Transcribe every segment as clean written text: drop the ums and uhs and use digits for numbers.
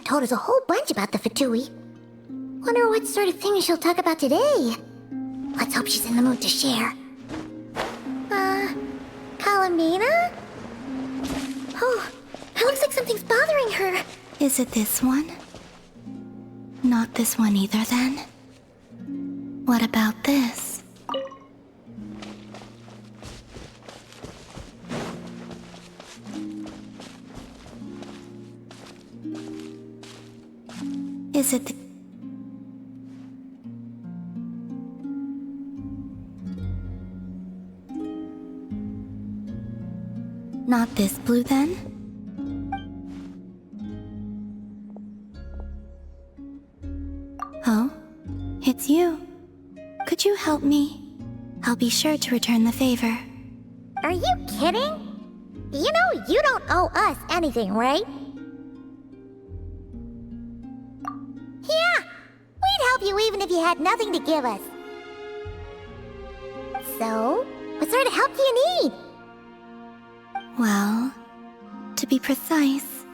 told us a whole bunch about the Fatui. Wonder what sort of things she'll talk about today. Let's hope she's in the mood to share. Columbina? Oh, it looks like something's bothering her. Is it this one? Not this one either, then? What about this? Is it not this blue, then? Oh, it's you. Could you help me? I'll be sure to return the favor. Are you kidding? You know you don't owe us anything, right? Yeah, we'd help you even if you had nothing to give us. So, what sort of help do you need? Well, to be precise,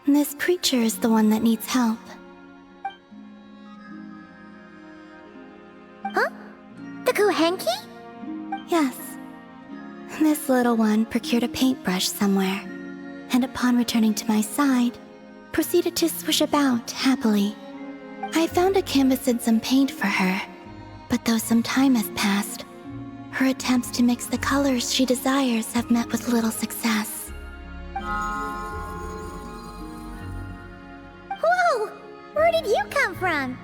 this creature is the one that needs help. Huh? The Kuhenki? Yes. This little one procured a paintbrush somewhere, and upon returning to my side, proceeded to swish about happily. I found a canvas and some paint for her, but though some time has passed, her attempts to mix the colors she desires have met with little success. Whoa! Where did you come from?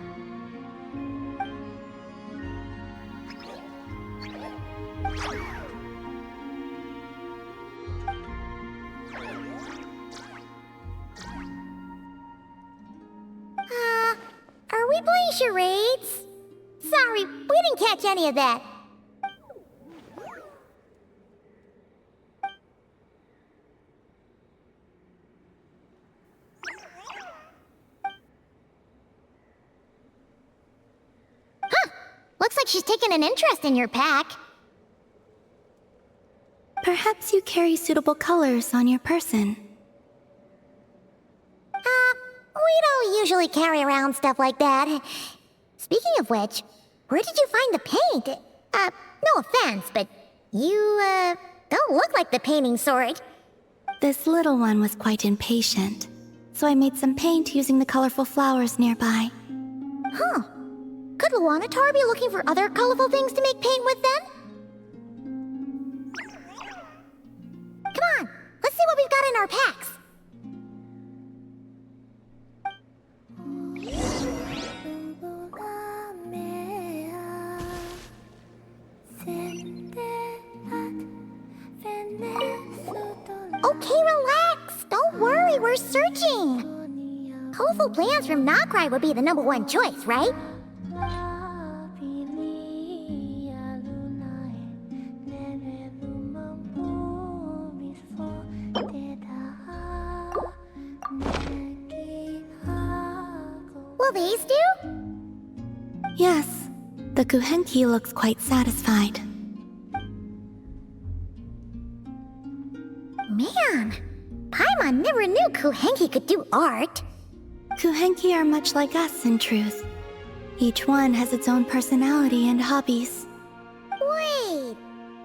Are we playing charades? Sorry, we didn't catch any of that. Huh! Looks like she's taken an interest in your pack. Perhaps you carry suitable colors on your person. We don't usually carry around stuff like that. Speaking of which, where did you find the paint? No offense, but you, don't look like the painting sort. This little one was quite impatient, so I made some paint using the colorful flowers nearby. Huh. Could Luanatar be looking for other colorful things to make paint with then? Come on, let's see what we've got in our packs. Okay, relax. Don't worry, we're searching. Colorful plants from Nokrai would be the #1 choice, right? Will these do? Yes, the Kuhenki looks quite satisfied. Man, Paimon never knew Kuhenki could do art. Kuhenki are much like us, in truth. Each one has its own personality and hobbies. Wait,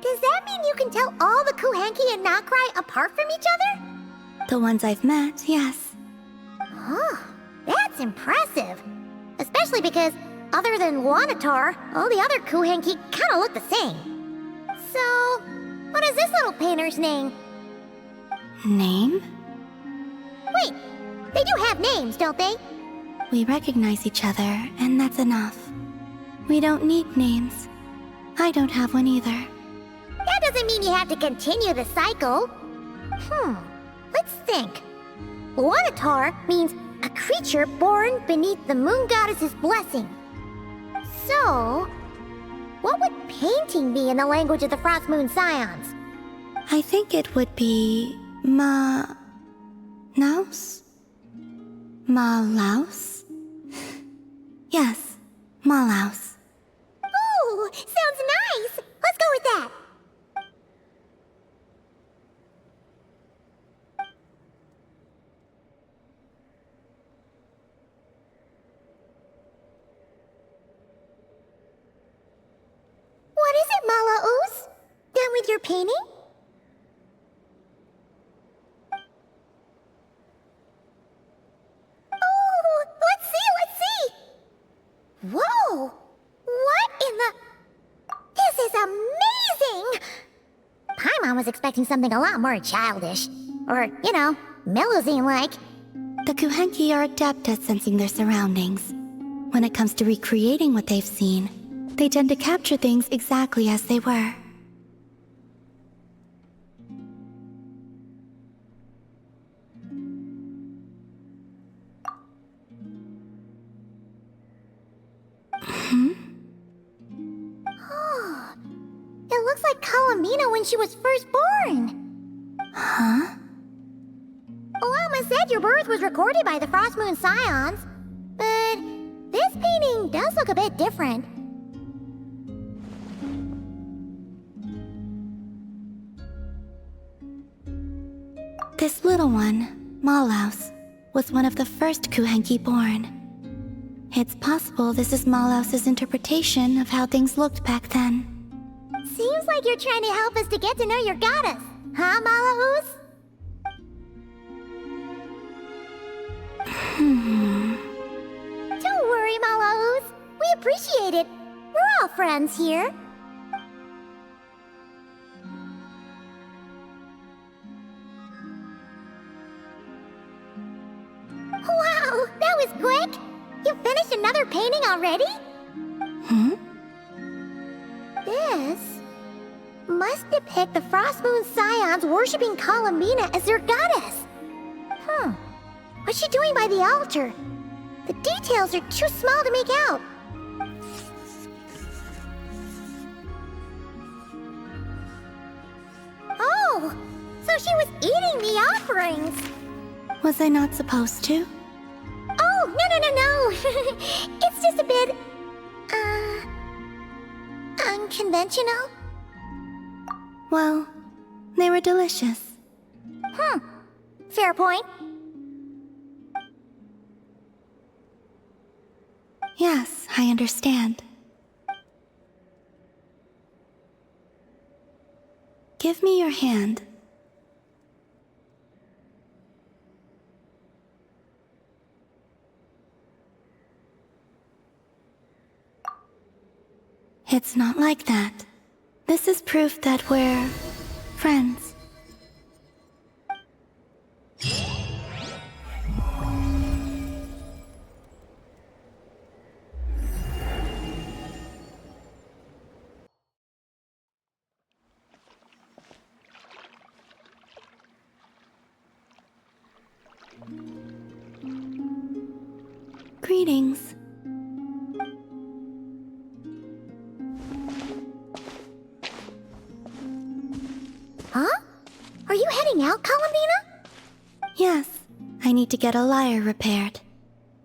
does that mean you can tell all the Kuhenki and Nokrai apart from each other? The ones I've met, yes. Oh, that's impressive. Especially because, other than Luanatar, all the other Kuhenki kinda look the same. So, what is this little painter's name? Name? Wait, they do have names, don't they? We recognize each other, and that's enough. We don't need names. I don't have one either. That doesn't mean you have to continue the cycle. Let's think. Luanatar means a creature born beneath the moon goddess's blessing. So, what would painting be in the language of the Frost Moon Scions? I think it would be Naus? Malaus? Yes, Malaus. Ooh, sounds nice! Let's go with that! painting? Oh, let's see! Whoa! What in the... This is amazing! Paimon was expecting something a lot more childish. Or, you know, Melusine-like. The Kuhenki are adept at sensing their surroundings. When it comes to recreating what they've seen, they tend to capture things exactly as they were. Oh, it looks like Columbina when she was first born. Huh? Olama said your birth was recorded by the Frost Moon Scions, but this painting does look a bit different. This little one, Malaus, was one of the first Kuhenki born. It's possible this is Malaus's interpretation of how things looked back then. Seems like you're trying to help us to get to know your goddess, huh, Malaus? Don't worry, Malaus. We appreciate it. We're all friends here. Wow, that was quick! You finished another painting already? This must depict the Frost Moon Scions worshipping Columbina as their goddess. What's she doing by the altar? The details are too small to make out. Oh, so she was eating the offerings. Was I not supposed to? Oh, no. It's just a bit, unconventional. Well, they were delicious. Fair point. Yes, I understand. Give me your hand. It's not like that. This is proof that we're friends. Greetings. Huh? Are you heading out, Columbina? Yes, I need to get a lyre repaired.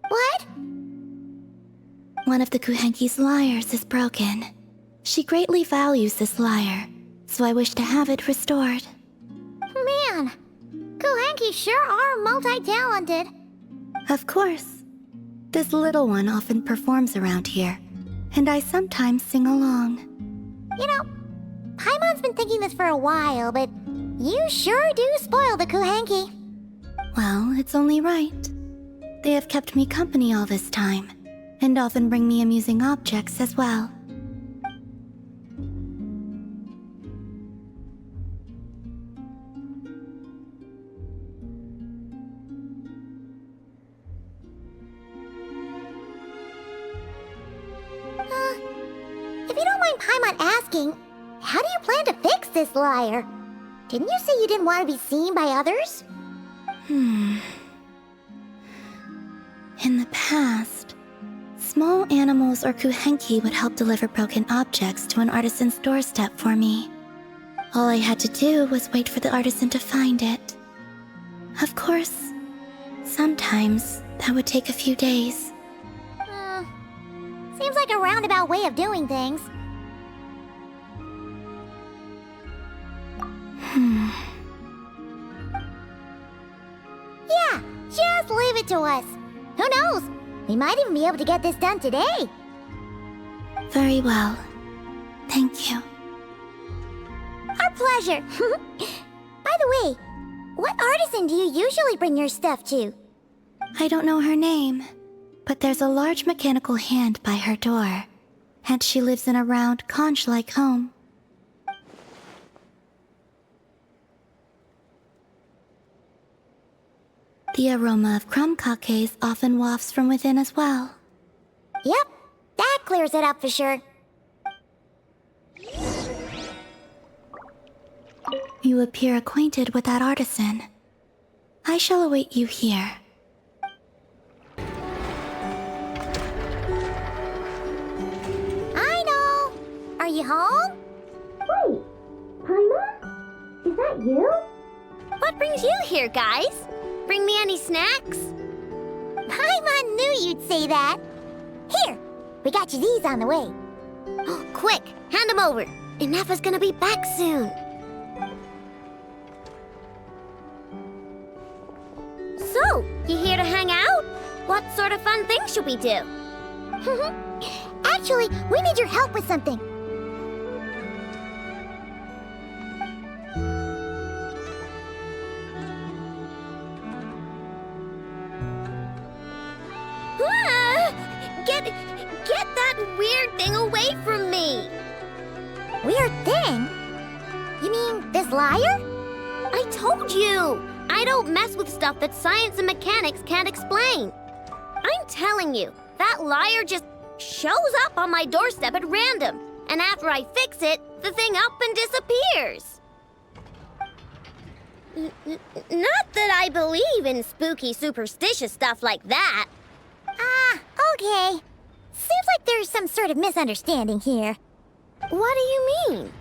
What? One of the Kuhenki's lyres is broken. She greatly values this lyre, so I wish to have it restored. Man, Kuhenki sure are multi-talented. Of course. This little one often performs around here, and I sometimes sing along. You know, Paimon's been thinking this for a while, but you sure do spoil the Kuhenki. Well, it's only right. They have kept me company all this time, and often bring me amusing objects as well. If you don't mind Paimon asking, how do you plan to fix this lyre? Didn't you say you didn't want to be seen by others? In the past, small animals or Kuhenki would help deliver broken objects to an artisan's doorstep for me. All I had to do was wait for the artisan to find it. Of course, sometimes that would take a few days. Seems like a roundabout way of doing things. Yeah, just leave it to us. Who knows? We might even be able to get this done today. Very well. Thank you. Our pleasure. By the way, what artisan do you usually bring your stuff to? I don't know her name, but there's a large mechanical hand by her door, and she lives in a round, conch-like home. The aroma of crumb cakes often wafts from within as well. Yep, that clears it up for sure. You appear acquainted with that artisan. I shall await you here. I know. Are you home? Wait, Paima? Is that you? What brings you here, guys? Bring me any snacks? Paima knew you'd say that. Here, we got you these on the way. Oh, quick, hand them over. Inefa's gonna be back soon. So, you here to hang out? What sort of fun things should we do? Actually, we need your help with something. Get that weird thing away from me! Weird thing? You mean this liar? I told you! I don't mess with stuff that science and mechanics can't explain. I'm telling you, that liar just shows up on my doorstep at random, and after I fix it, the thing up and disappears. Not that I believe in spooky, superstitious stuff like that. Ah, okay. Seems like there's some sort of misunderstanding here. What do you mean?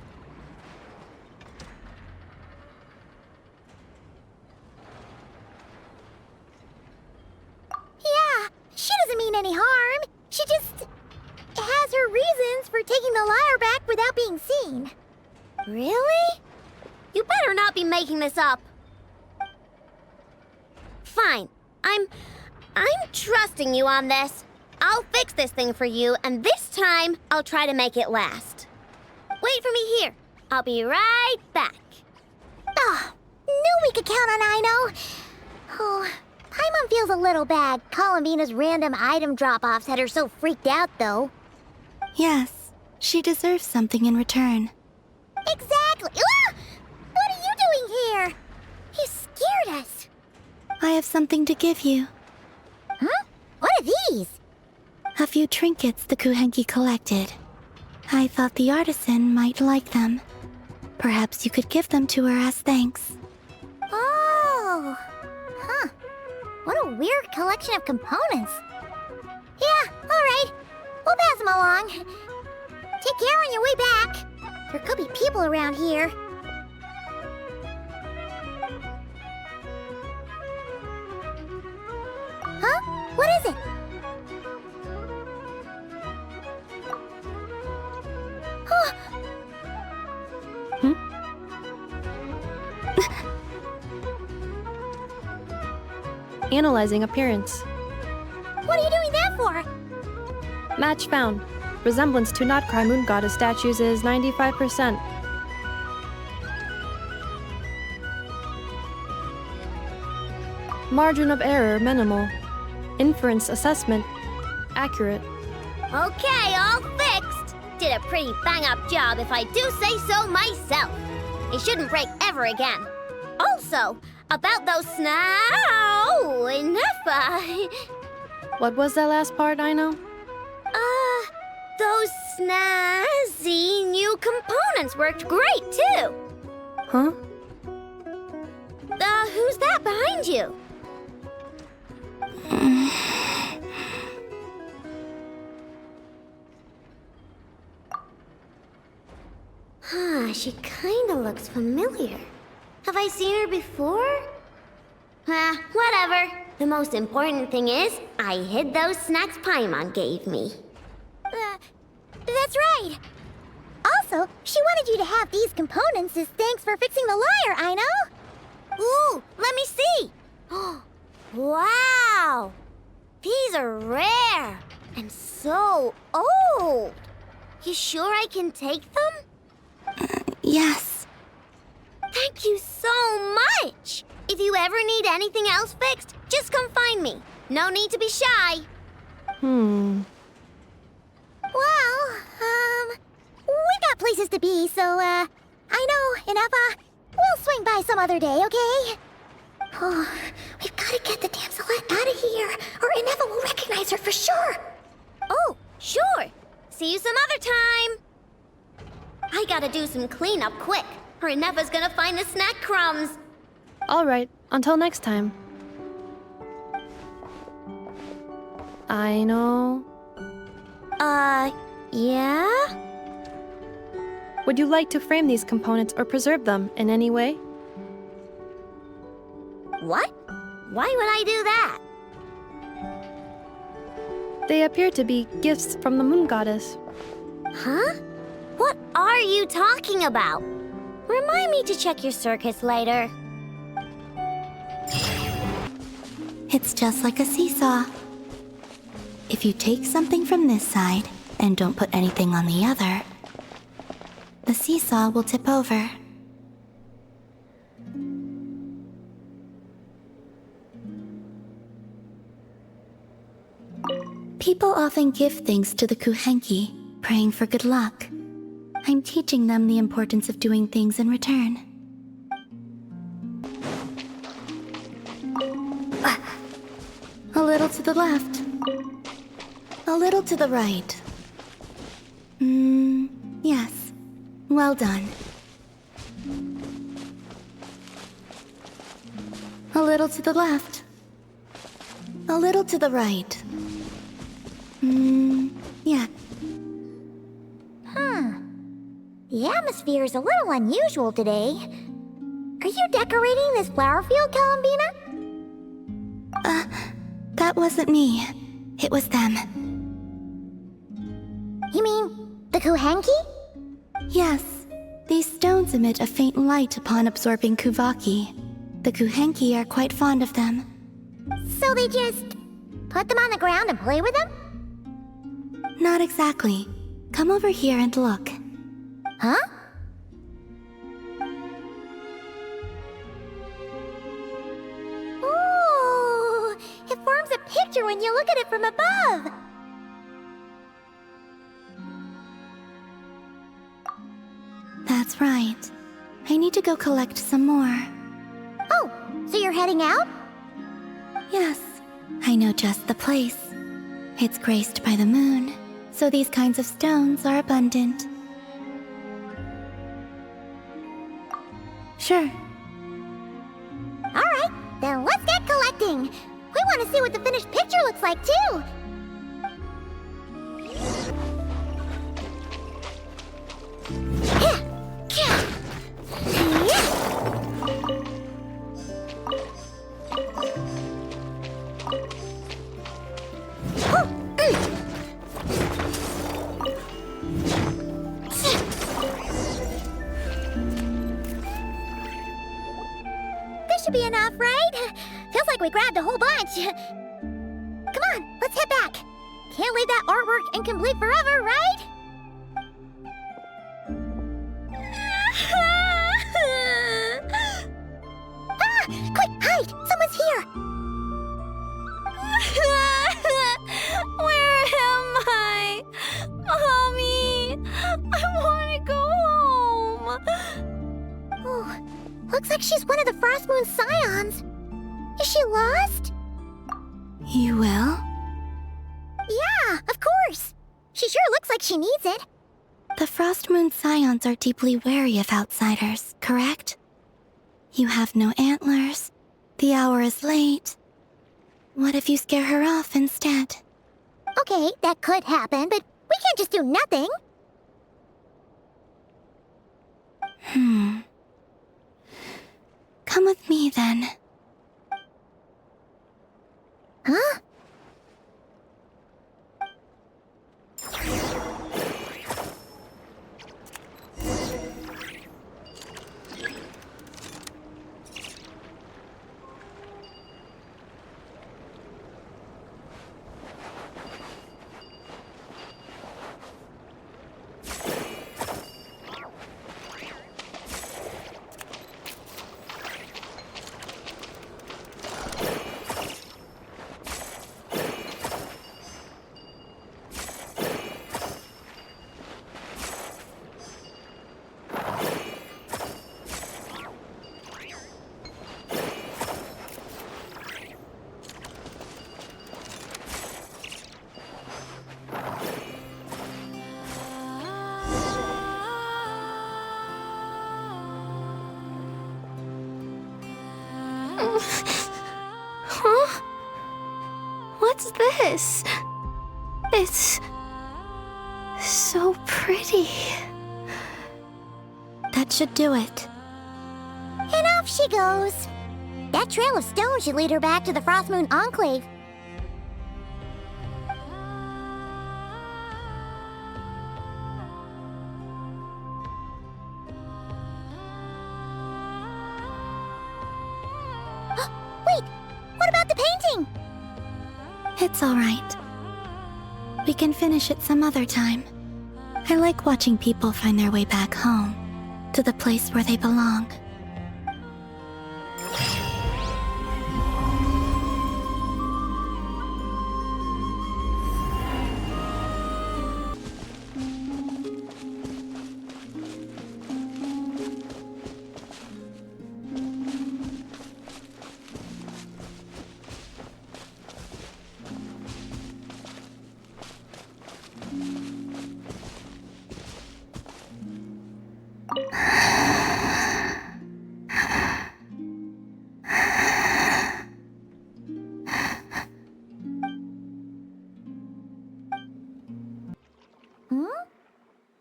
Yeah, she doesn't mean any harm. She just has her reasons for taking the lyre back without being seen. Really? You better not be making this up. Fine. I'm trusting you on this. I'll fix this thing for you, and this time, I'll try to make it last. Wait for me here. I'll be right back. Oh, knew we could count on Aino. Oh, Paimon feels a little bad. Columbina's random item drop-offs had her so freaked out, though. Yes, she deserves something in return. Exactly. Ah! What are you doing here? You scared us. I have something to give you. Huh? What are these? A few trinkets the Kuhenki collected. I thought the artisan might like them. Perhaps you could give them to her as thanks. Oh. Huh. What a weird collection of components. Yeah, alright. We'll pass them along. Take care on your way back. There could be people around here. Huh? What is it? Analyzing appearance. What are you doing that for? Match found. Resemblance to not cry moon goddess statues is 95%. Margin of error minimal. Inference assessment accurate. Okay, all fixed. Did a pretty bang-up job if I do say so myself. It shouldn't break ever again. Also, about those Inefa. What was that last part, I know? Those snazzy new components worked great, too. Huh? Who's that behind you? She kinda looks familiar. Have I seen her before? Whatever. The most important thing is, I hid those snacks Paimon gave me. That's right. Also, she wanted you to have these components as thanks for fixing the lyre, I know. Ooh, let me see. Wow. These are rare and so old. You sure I can take them? Yes. Thank you so much! If you ever need anything else fixed, just come find me. No need to be shy. Well, we got places to be, so, I know, Ineffa, we'll swing by some other day, okay? Oh, we've got to get the damselette out of here, or Ineffa will recognize her for sure. Oh, sure. See you some other time. I gotta do some cleanup quick, or Ineffa's gonna find the snack crumbs. Alright, until next time. I know. Yeah? Would you like to frame these components or preserve them in any way? What? Why would I do that? They appear to be gifts from the moon goddess. Huh? What are you talking about? Remind me to check your circuits later. It's just like a seesaw. If you take something from this side and don't put anything on the other, the seesaw will tip over. People often give things to the Kuhenki, praying for good luck. I'm teaching them the importance of doing things in return. A little to the left. A little to the right. Yes. Well done. A little to the left. A little to the right. Yeah. The atmosphere is a little unusual today. Are you decorating this flower field, Columbina? That wasn't me. It was them. You mean the Kuhenki? Yes. These stones emit a faint light upon absorbing Kuvaki. The Kuhenki are quite fond of them. So they just put them on the ground and play with them? Not exactly. Come over here and look. Huh? Ooh! It forms a picture when you look at it from above! That's right. I need to go collect some more. Oh, so you're heading out? Yes, I know just the place. It's graced by the moon, so these kinds of stones are abundant. Sure. Alright, then let's get collecting! We want to see what the finished picture looks like, too! Should be enough, right? Feels like we grabbed a whole bunch. Come on, let's head back. Can't leave that artwork incomplete forever, right? Quick, hide! Someone's here! Where am I? Mommy! I want to go home! Oh, looks like she's one of the Frost Moon Scions. Is she lost? You will? Yeah, of course. She sure looks like she needs it. The Frost Moon Scions are deeply wary of outsiders, correct? You have no antlers. The hour is late. What if you scare her off instead? Okay, that could happen, but we can't just do nothing. Come with me, then. Huh? Huh? What's this? It's so pretty. That should do it. And off she goes. That trail of stone should lead her back to the Frost Moon Enclave. Wait, what about the painting? It's all right. We can finish it some other time. I like watching people find their way back home, to the place where they belong.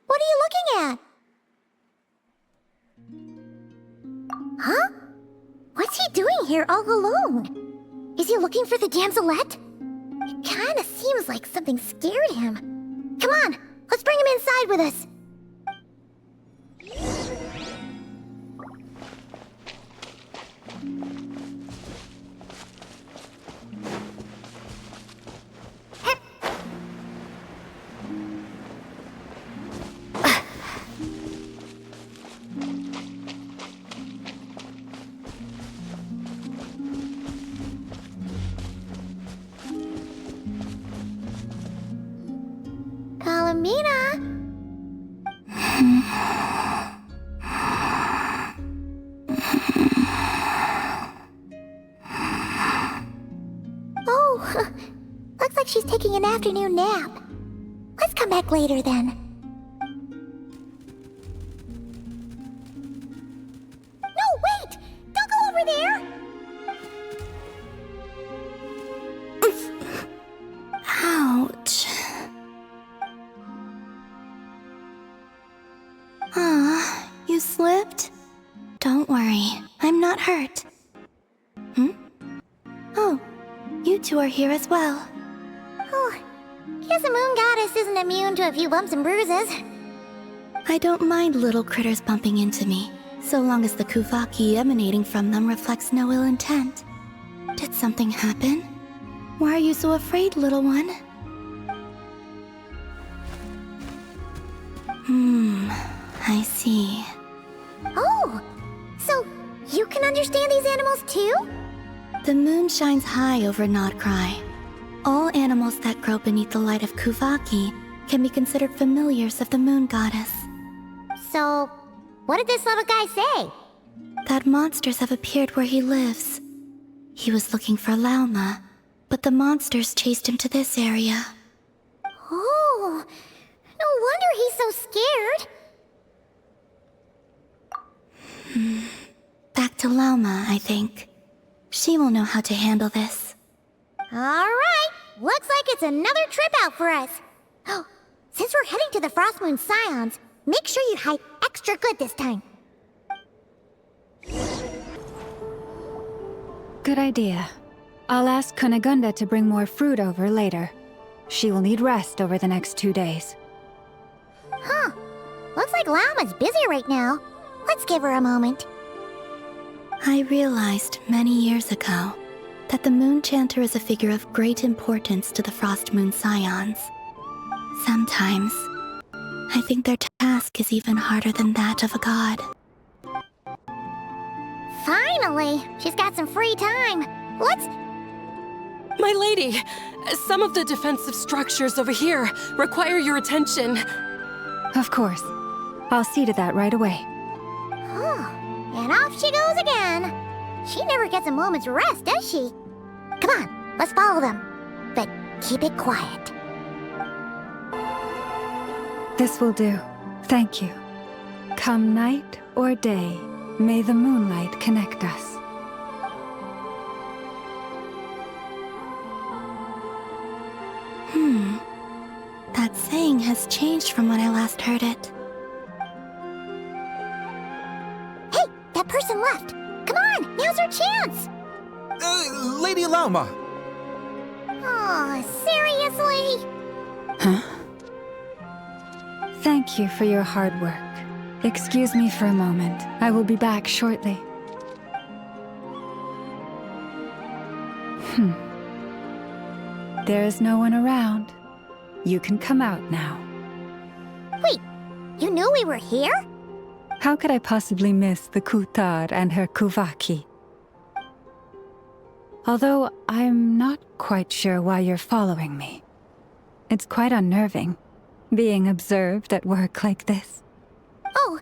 What are you looking at? Huh? What's he doing here all alone? Is he looking for the damselette? It kinda seems like something scared him. Come on, let's bring him inside with us. Columbina! Oh, looks like she's taking an afternoon nap. Let's come back later then. No, wait! Don't go over there! Ouch. Ah, you slipped? Don't worry, I'm not hurt. Oh, you two are here as well. Oh, guess the moon goddess isn't immune to a few bumps and bruises. I don't mind little critters bumping into me, so long as the kuvaki emanating from them reflects no ill intent. Did something happen? Why are you so afraid, little one? I see. Oh, so you can understand these animals too? The moon shines high over Nodcry. All animals that grow beneath the light of Kuvaki can be considered familiars of the moon goddess. So, what did this little guy say? That monsters have appeared where he lives. He was looking for Lauma, but the monsters chased him to this area. Oh, no wonder he's so scared. Back to Lauma, I think. She will know how to handle this. Alright, looks like it's another trip out for us. Oh, since we're heading to the Frost Moon Scions, make sure you hide extra good this time. Good idea. I'll ask Kunigunda to bring more fruit over later. She will need rest over the next 2 days. Huh, looks like Lauma's busy right now. Let's give her a moment. I realized many years ago that the Moon Chanter is a figure of great importance to the Frost Moon Scions. Sometimes, I think their task is even harder than that of a god. Finally, she's got some free time. Let's... My lady, some of the defensive structures over here require your attention. Of course. I'll see to that right away. And off she goes again. She never gets a moment's rest, does she? Come on, let's follow them. But keep it quiet. This will do. Thank you. Come night or day, may the moonlight connect us. it's saying has changed from when I last heard it. Hey, that person left. Come on, now's our chance. Lady Llama! Oh, seriously? Huh? Thank you for your hard work. Excuse me for a moment. I will be back shortly. There is no one around. You can come out now. Wait, you knew we were here? How could I possibly miss the Kutar and her Kuvaki? Although I'm not quite sure why you're following me. It's quite unnerving, being observed at work like this. Oh,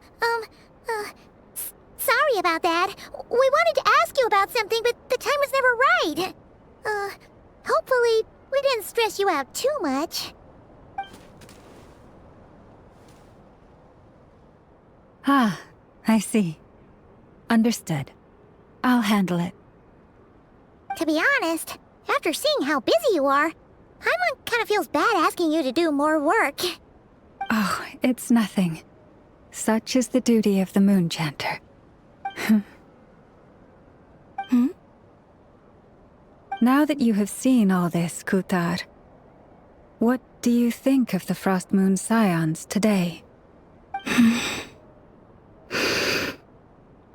sorry about that. We wanted to ask you about something, but the time was never right. Hopefully, we didn't stress you out too much. Ah, I see. Understood. I'll handle it. To be honest, after seeing how busy you are, Paimon kind of feels bad asking you to do more work. Oh, it's nothing. Such is the duty of the Moon Chanter. Now that you have seen all this, Kutar, what do you think of the Frost Moon Scions today?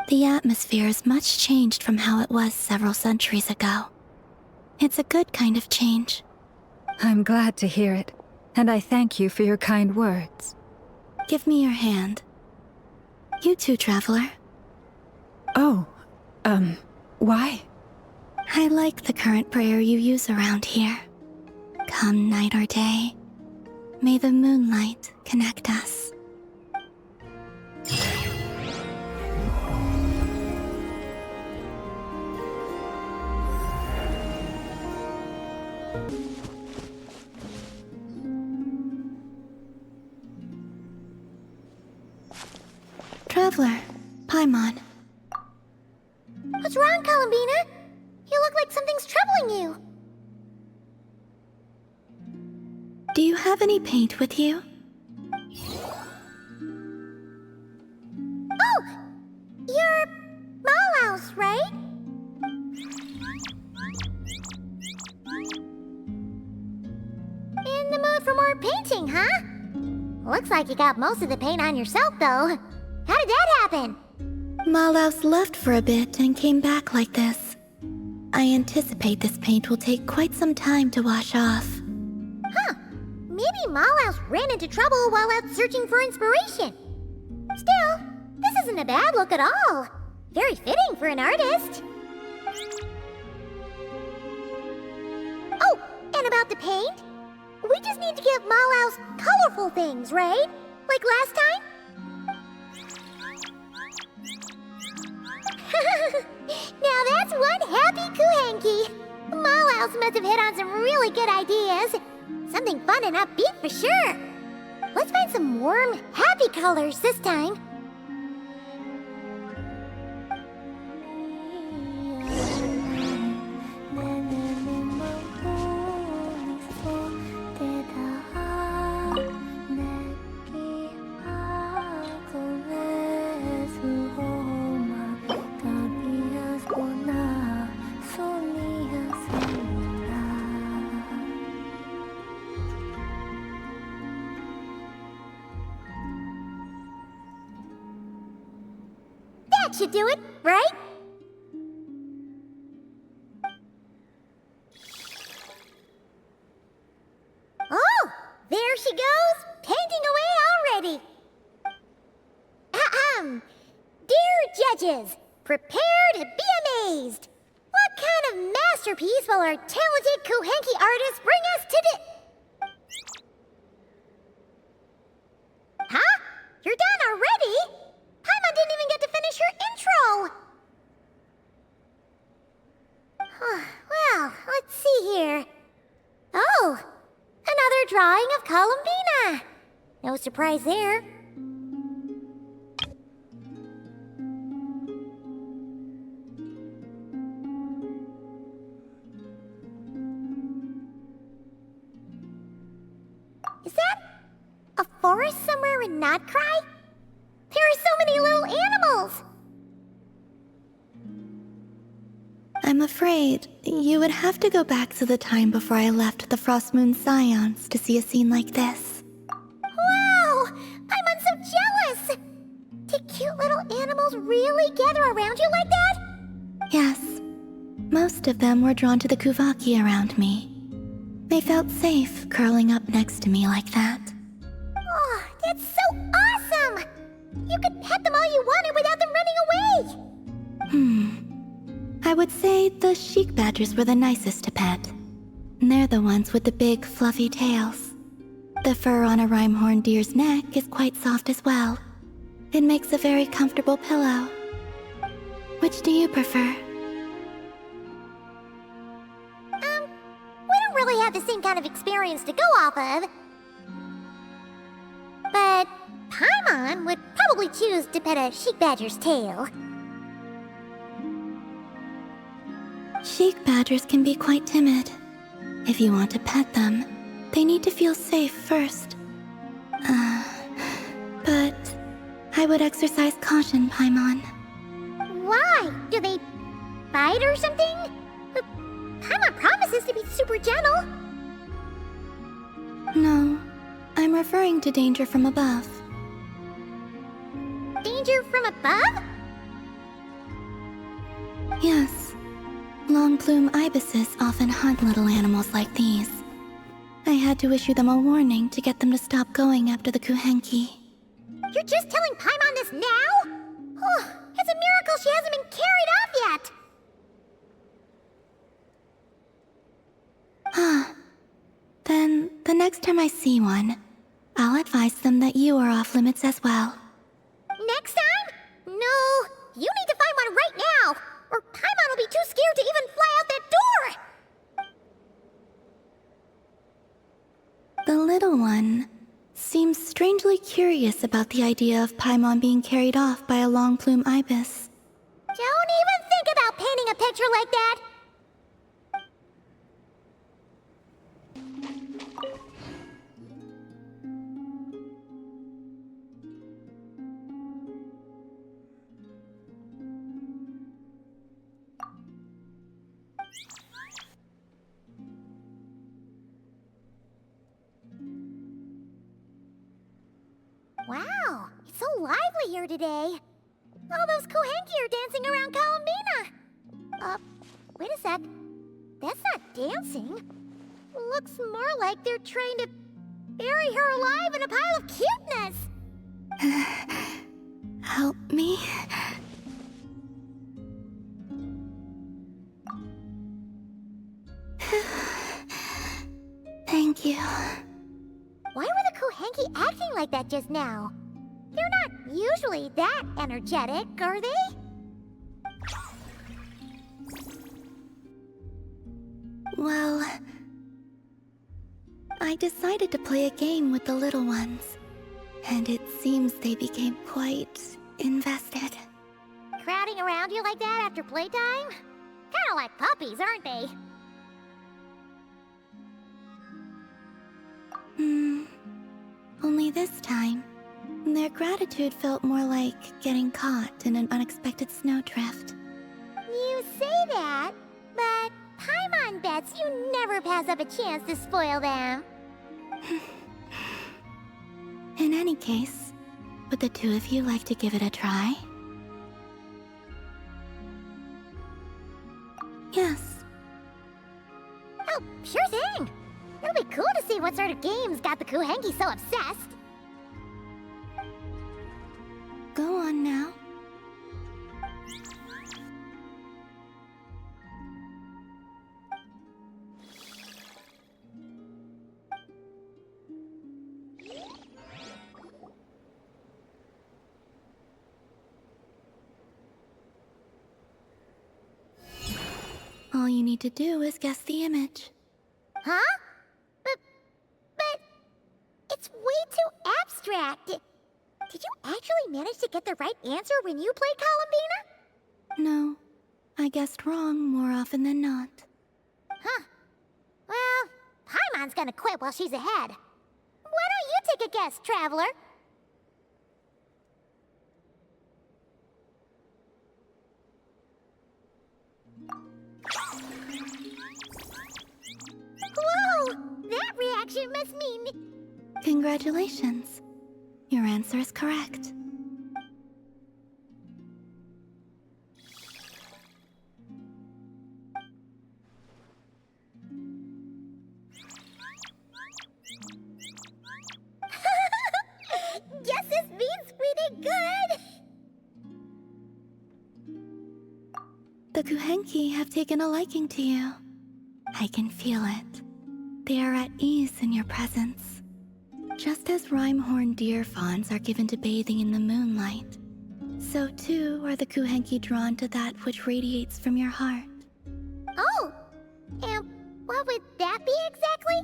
The atmosphere is much changed from how it was several centuries ago. It's a good kind of change. I'm glad to hear it, and I thank you for your kind words. Give me your hand. You too, traveler. Oh, why? I like the current prayer you use around here. Come night or day, may the moonlight connect us. Traveler, Paimon. What's wrong, Columbina? You look like something's troubling you. Do you have any paint with you? Oh! You're Malaus, right? In the mood for more painting, huh? Looks like you got most of the paint on yourself, though. How did that happen? Malaus left for a bit and came back like this. I anticipate this paint will take quite some time to wash off. Huh. Maybe Malaus ran into trouble while out searching for inspiration. Still, this isn't a bad look at all. Very fitting for an artist. Oh, and about the paint? We just need to give Malaus colorful things, right? Like last time? Now that's one happy Kuhenki. Malaus must have hit on some really good ideas. Something fun and upbeat for sure. Let's find some warm, happy colors this time. That should do it, right? Oh, there she goes, painting away already. Ahem. Dear judges, prepare to be amazed. What kind of masterpiece will our talented Kuhenki artist bring us today? Huh? You're done already? Paimon didn't even get to finish her intro. Well, let's see here. Oh, another drawing of Columbina. No surprise there. Is that and not cry? There are so many little animals! I'm afraid you would have to go back to the time before I left the Frost Moon Scions to see a scene like this. Wow! I'm so jealous! Did cute little animals really gather around you like that? Yes. Most of them were drawn to the Kuvaki around me. They felt safe curling up next to me like that. Oh, that's so awesome! You could pet them all you wanted without them running away! I would say the sheik badgers were the nicest to pet. They're the ones with the big, fluffy tails. The fur on a rhyme-horned deer's neck is quite soft as well. It makes a very comfortable pillow. Which do you prefer? We don't really have the same kind of experience to go off of. But Paimon would probably choose to pet a sheik badger's tail. Sheik badgers can be quite timid. If you want to pet them, they need to feel safe first. But I would exercise caution, Paimon. Why? Do they bite or something? Paimon promises to be super gentle. No, I'm referring to danger from above. Danger from above? Yes. Long-plume ibises often hunt little animals like these. I had to issue them a warning to get them to stop going after the Kuhenki. You're just telling Paimon this now? Oh, it's a miracle she hasn't been carried off yet. Then, the next time I see one, I'll advise them that you are off limits as well. Next time? No, you need to find one right now, or Paimon will be too scared to even fly out that door! The little one seems strangely curious about the idea of Paimon being carried off by a long-plume ibis. Don't even think about painting a picture like that! Wow, it's so lively here today. All those Kohenki are dancing around Columbina. Wait a sec. That's not dancing. Looks more like they're trying to bury her alive in a pile of cuteness. Help me? Thank you. Why were the Kohenki acting like that just now? They're not usually that energetic, are they? Well, I decided to play a game with the little ones, and it seems they became quite invested. Crowding around you like that after playtime? Kinda like puppies, aren't they? Only this time, their gratitude felt more like getting caught in an unexpected snowdrift. You say that, but Paimon bets you never pass up a chance to spoil them. In any case, would the two of you like to give it a try? Yes. Oh, sure thing. It'll be cool to see what sort of games got the Kohenki so obsessed. Go on now. All you need to do is guess the image. Huh? But it's way too abstract. Did you actually manage to get the right answer when you played Columbina? No, I guessed wrong more often than not. Huh. Well, Paimon's gonna quit while she's ahead. Why don't you take a guess, Traveler? Whoa! That reaction must mean... Congratulations. Your answer is correct. Guess this means we did good! The Kuhenki have taken a liking to you. I can feel it. They are at ease in your presence. Just as rhyme-horned deer fawns are given to bathing in the moonlight, so too are the Kuhenki drawn to that which radiates from your heart. Oh! And what would that be exactly?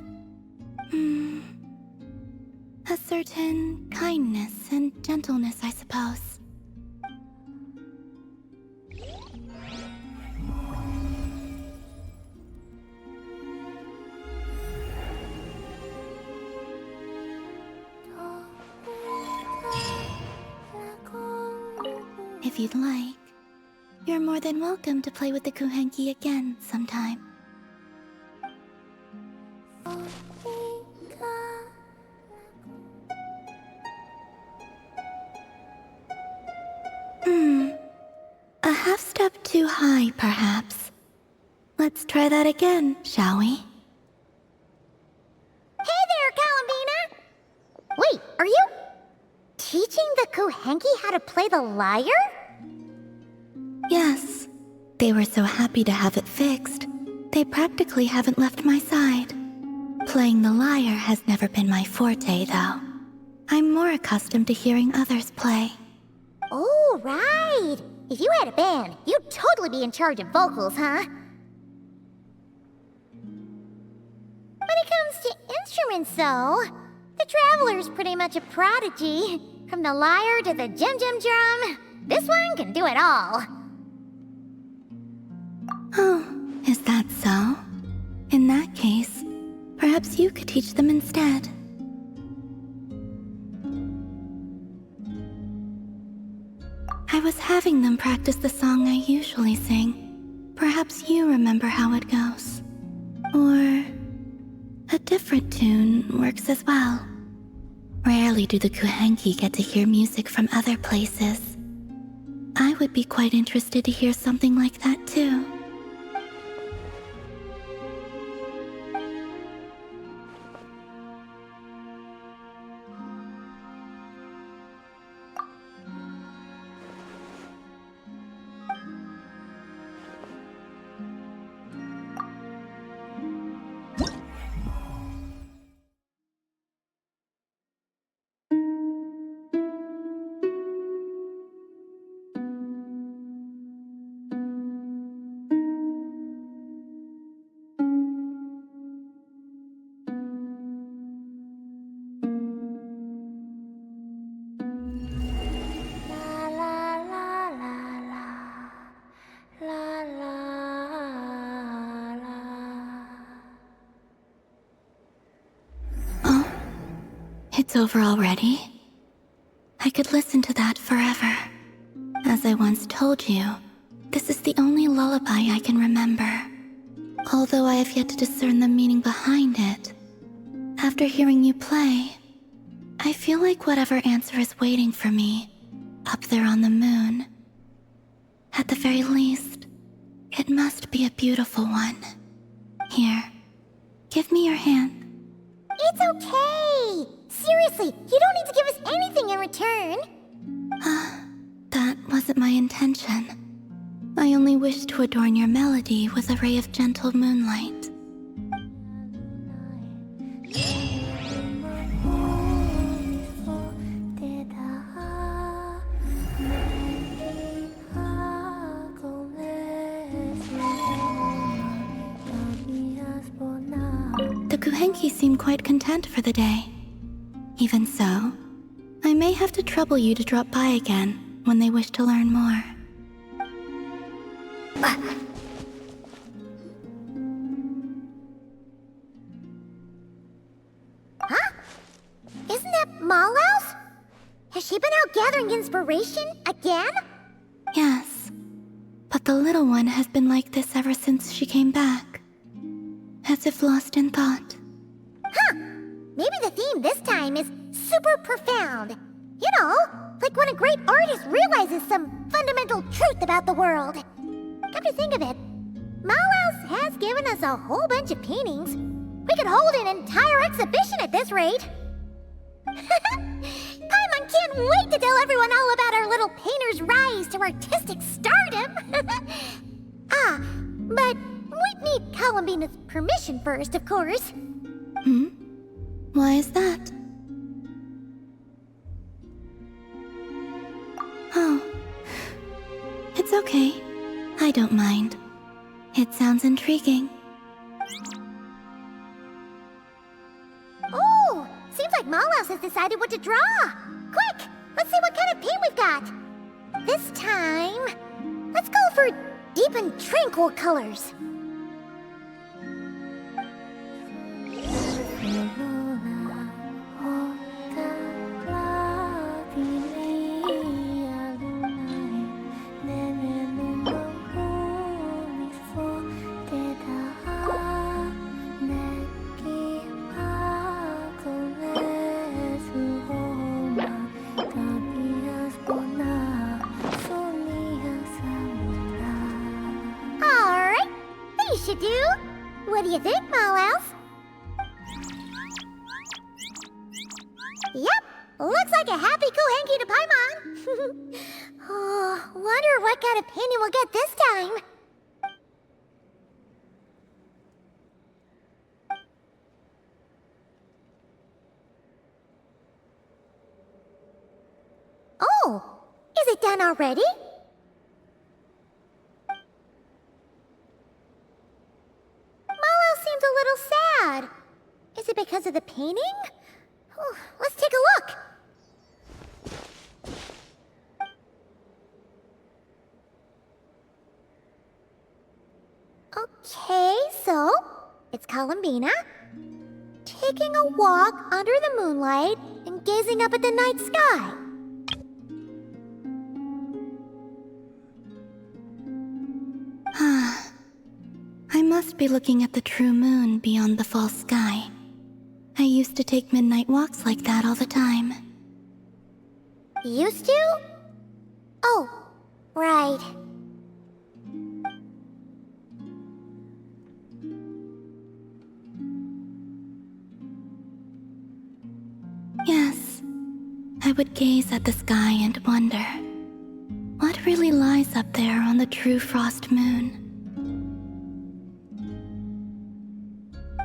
A certain kindness and gentleness, I suppose. If you'd like, you're more than welcome to play with the Kuhenki again sometime. A half step too high, perhaps. Let's try that again, shall we? Hey there, Columbina! Wait, are you... teaching the Kuhenki how to play the lyre? Yes. They were so happy to have it fixed, they practically haven't left my side. Playing the lyre has never been my forte, though. I'm more accustomed to hearing others play. Oh, right! If you had a band, you'd totally be in charge of vocals, huh? When it comes to instruments, though, the Traveler's pretty much a prodigy. From the lyre to the jim-jim drum, this one can do it all. Oh, is that so? In that case, perhaps you could teach them instead. I was having them practice the song I usually sing. Perhaps you remember how it goes. Or a different tune works as well. Rarely do the Kuhenki get to hear music from other places. I would be quite interested to hear something like that too. It's over already? I could listen to that forever. As I once told you, this is the only lullaby I can remember. Although I have yet to discern the meaning behind it. After hearing you play, I feel like whatever answer is waiting for me, up there on the moon, at the very least, it must be a beautiful one. Here, give me your hand. It's okay! Seriously, you don't need to give us anything in return! That wasn't my intention. I only wished to adorn your melody with a ray of gentle moonlight. The Kuhenki seem quite content for the day. Even so, I may have to trouble you to drop by again when they wish to learn more. Huh? Isn't that Mallows? Has she been out gathering inspiration again? Yes, but but the little one has been like this ever since she came back. As if lost in thought. Huh! Maybe the theme this time is super profound. You know, like when a great artist realizes some fundamental truth about the world. Come to think of it, Malhouse has given us a whole bunch of paintings. We could hold an entire exhibition at this rate. Paimon can't wait to tell everyone all about our little painter's rise to artistic stardom. But we'd need Columbina's permission first, of course. Why is that? Oh. It's okay. I don't mind. It sounds intriguing. Oh, seems like Malhouse has decided what to draw. Quick, let's see what kind of paint we've got. This time, let's go for deep and tranquil colors. Should do. What do you think, Malhouse? Yep, looks like a happy Kohenki to Paimon. Oh, wonder what kind of painting we'll get this time. Oh, is it done already? Seems a little sad. Is it because of the painting? Oh, let's take a look. Okay, so it's Columbina taking a walk under the moonlight and gazing up at the night sky. I must be looking at the true moon beyond the false sky. I used to take midnight walks like that all the time. Used to? Oh, right. Yes, I would gaze at the sky and wonder, what really lies up there on the true frost moon?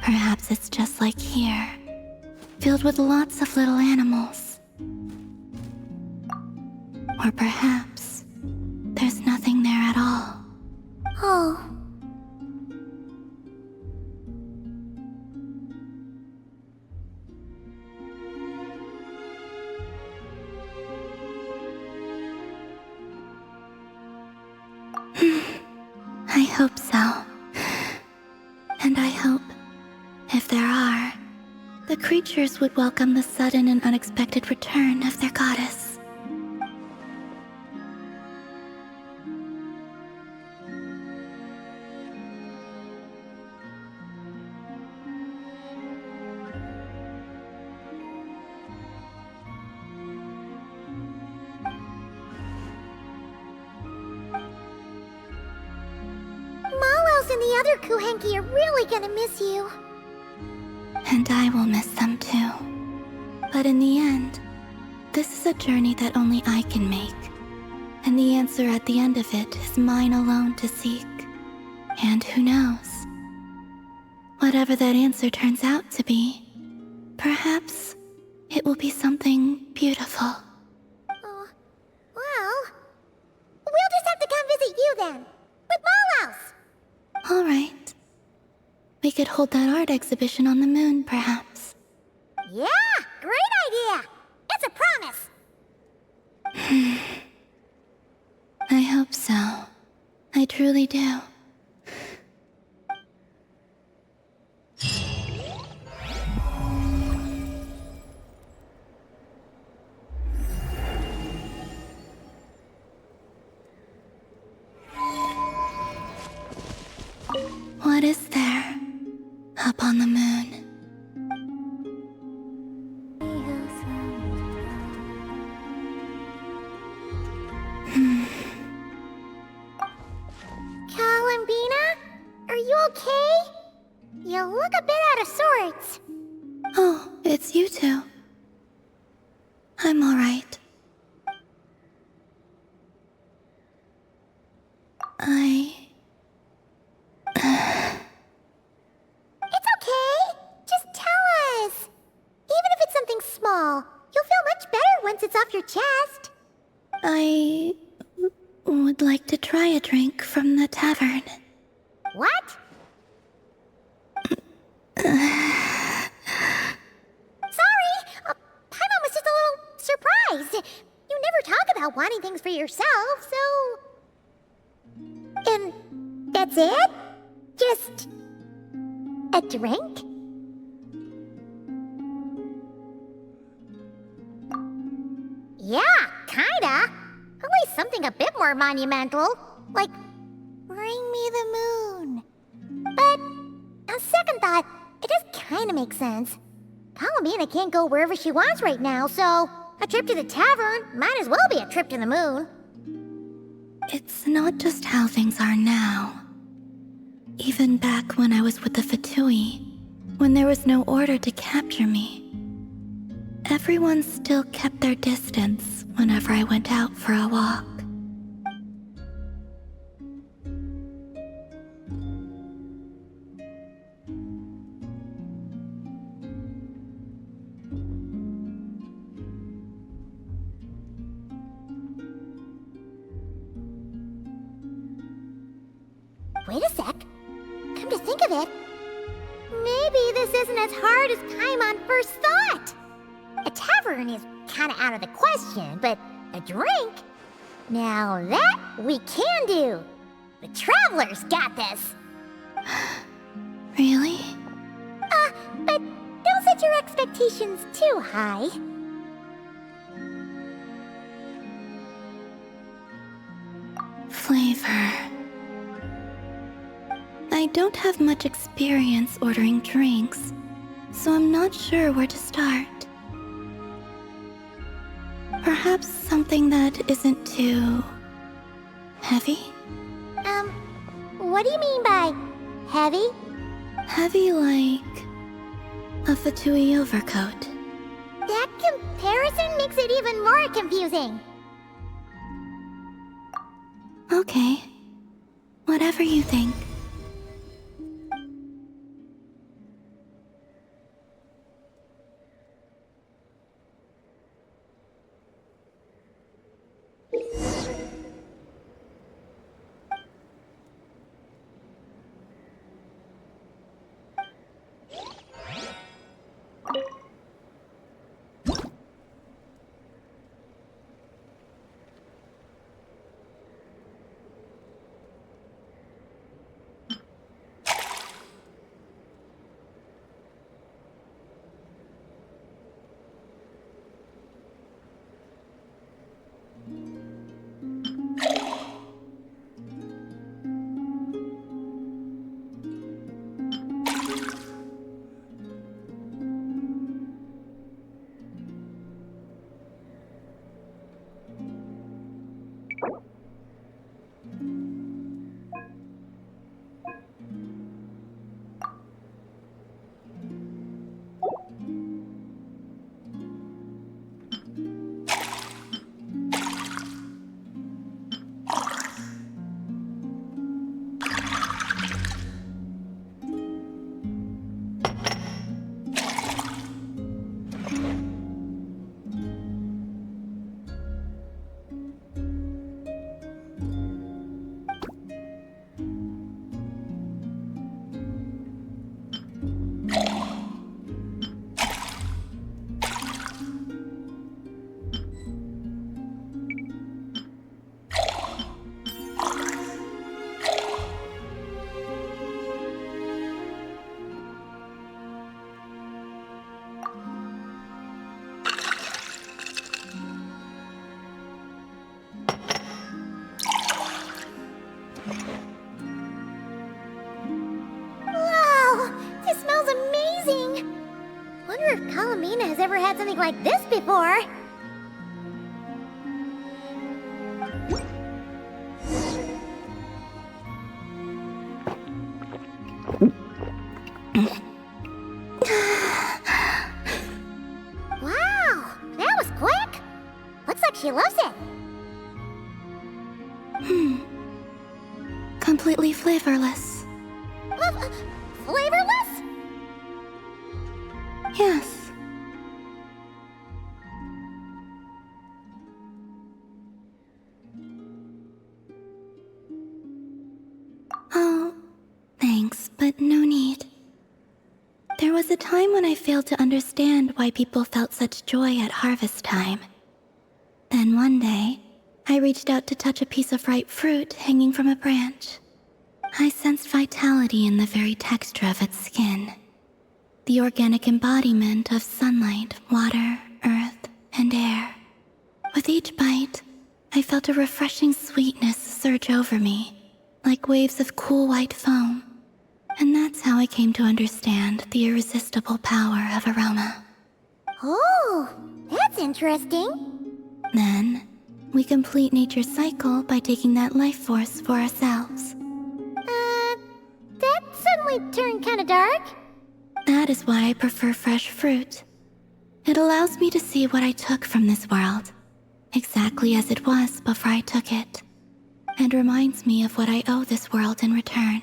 Perhaps it's just like here, filled with lots of little animals. Or perhaps there's nothing there at all. Oh. I hope so. And I hope, if there are, the creatures would welcome the sudden and unexpected return of their goddess. Malhouse and the other Kohenki are really gonna miss you. And I will miss them too. But in the end, this is a journey that only I can make. And the answer at the end of it is mine alone to seek. And who knows? Whatever that answer turns out to be, perhaps it will be something beautiful. Well, we'll just have to come visit you then, with Malhouse. All right. We could hold that art exhibition on the moon, perhaps. Yeah, great idea. It's a promise. I hope so. I truly do. up on the moon. Columbina? Are you okay? You look a bit out of sorts. Oh, it's you two. I'm alright. It's okay. Just tell us. Even if it's something small, you'll feel much better once it's off your chest. I would like to try a drink from the tavern. What? Sorry. Paimon was just a little surprised. You never talk about wanting things for yourself, so... And that's it? Just... a drink? Yeah, kinda. At least something a bit more monumental. Like, bring me the moon. But, on second thought, it does kinda make sense. Columbina can't go wherever she wants right now, so a trip to the tavern might as well be a trip to the moon. It's not just how things are now. Even back when I was with the Fatui, when there was no order to capture me, everyone still kept their distance whenever I went out for a walk. Wait a sec. Come to think of it, maybe this isn't as hard as Paimon first thought. A tavern is kinda out of the question, but a drink? Now that we can do. The Travelers got this. Really? But don't set your expectations too high. Flavor. I don't have much experience ordering drinks, so I'm not sure where to start. Perhaps something that isn't too... heavy? What do you mean by heavy? Heavy like... a Fatui overcoat. That comparison makes it even more confusing. Okay. Whatever you think. wonder if Columbina has ever had something like this before. Wow, that was quick. Looks like she loves it. Completely flavorless. Flavorless? Yes. Oh, thanks, but no need. There was a time when I failed to understand why people felt such joy at harvest time. Then one day, I reached out to touch a piece of ripe fruit hanging from a branch. I sensed vitality in the very texture of its skin. The organic embodiment of sunlight, water, earth, and air. With each bite, I felt a refreshing sweetness surge over me, like waves of cool white foam. And that's how I came to understand the irresistible power of aroma. Oh, that's interesting. Then, we complete nature's cycle by taking that life force for ourselves. That suddenly turned kinda dark. That is why I prefer fresh fruit. It allows me to see what I took from this world, exactly as it was before I took it, and reminds me of what I owe this world in return.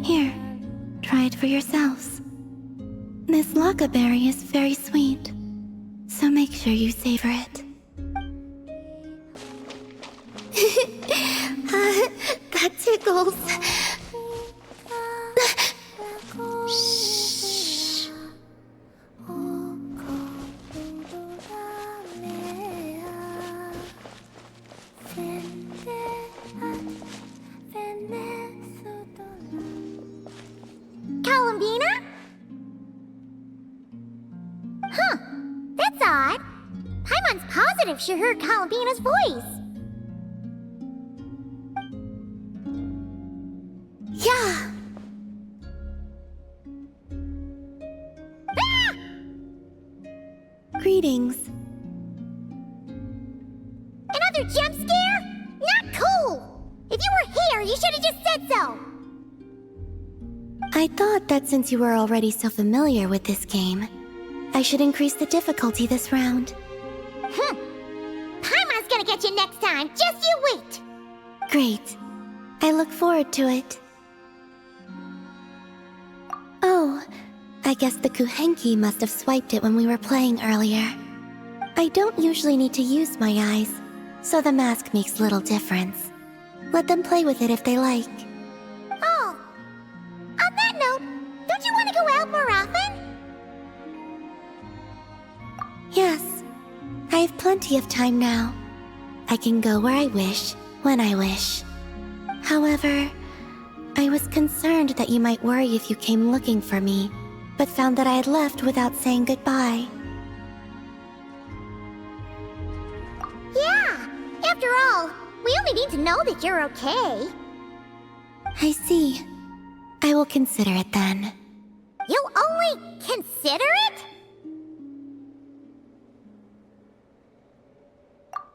Here, try it for yourselves. This laka berry is very sweet, so make sure you savor it. That tickles. Shh. Columbina? Huh, that's odd. Paimon's positive she heard Columbina's voice. Yeah. Ah! Greetings. Another jump scare? Not cool! If you were here, you should have just said so! I thought that since you were already so familiar with this game, I should increase the difficulty this round. Paimon's gonna get you next time, just you wait! Great. I look forward to it. Oh, I guess the Kuhenki must have swiped it when we were playing earlier. I don't usually need to use my eyes, so the mask makes little difference. Let them play with it if they like. Oh, on that note, don't you want to go out more often? Yes, I have plenty of time now. I can go where I wish, when I wish. However, I was concerned that you might worry if you came looking for me, but found that I had left without saying goodbye. Yeah, after all, we only need to know that you're okay. I see. I will consider it then. You'll only consider it?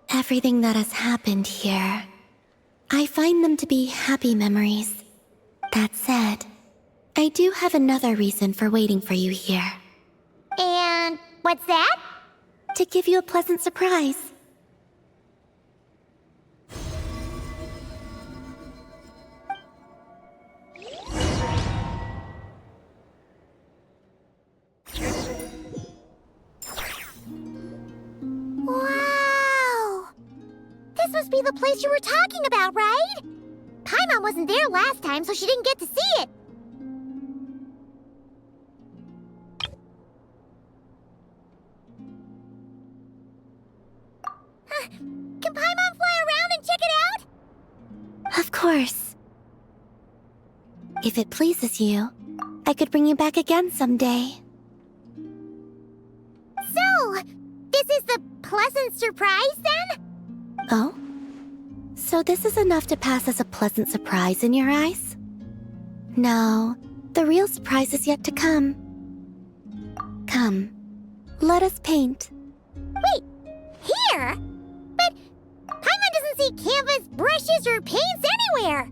Everything that has happened here, I find them to be happy memories. That said, I do have another reason for waiting for you here. And what's that? To give you a pleasant surprise. Wow! This must be the place you were talking about, right? Paimon wasn't there last time, so she didn't get to see it. Can Paimon fly around and check it out? Of course. If it pleases you, I could bring you back again someday. So, Oh, this is the pleasant surprise then? Oh? So this is enough to pass as a pleasant surprise in your eyes? No, the real surprise is yet to come. Come, let us paint. Wait, here? But Paimon doesn't see canvas, brushes, or paints anywhere.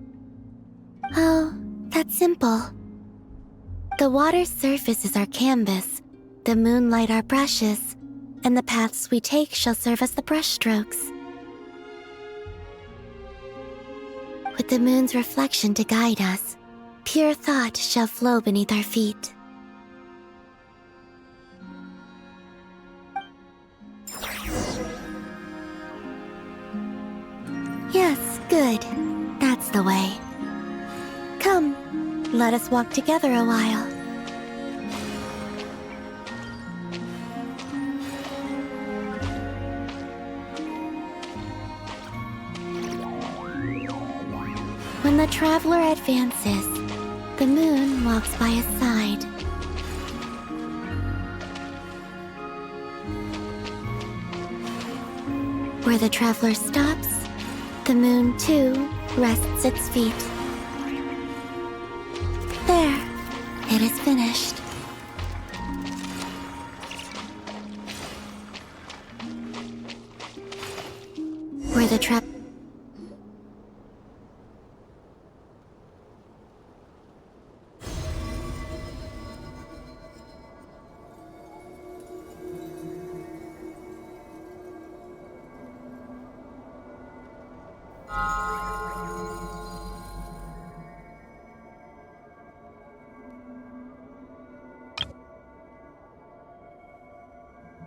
Oh, that's simple. The water's surface is our canvas, the moonlight our brushes, and the paths we take shall serve as the brushstrokes. With the moon's reflection to guide us, pure thought shall flow beneath our feet. Yes, good. That's the way. Come, let us walk together a while. When the traveler advances, the moon walks by his side. Where the traveler stops, the moon too rests its feet. There, it is finished. Where the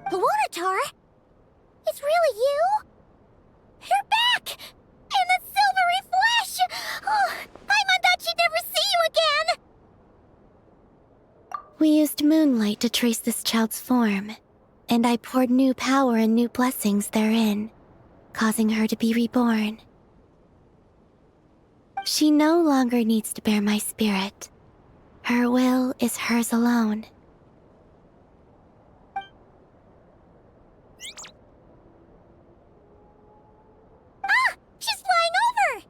The Water It's really you? You're back! In the silvery flesh! Oh, Paimon thought she'd never see you again! We used moonlight to trace this child's form, and I poured new power and new blessings therein, causing her to be reborn. She no longer needs to bear my spirit. Her will is hers alone. She's flying over!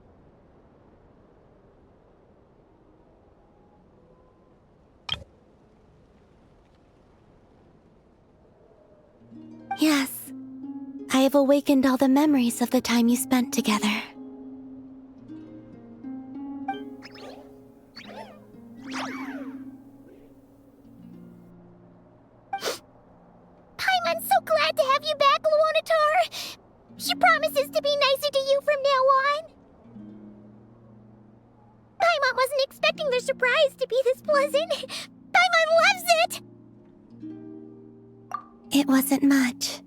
Yes, I have awakened all the memories of the time you spent together. Paimon's so glad to have you back, Luonatar! She promises to be nicer to you from now on. Paimon wasn't expecting their surprise to be this pleasant. Paimon loves it! It wasn't much.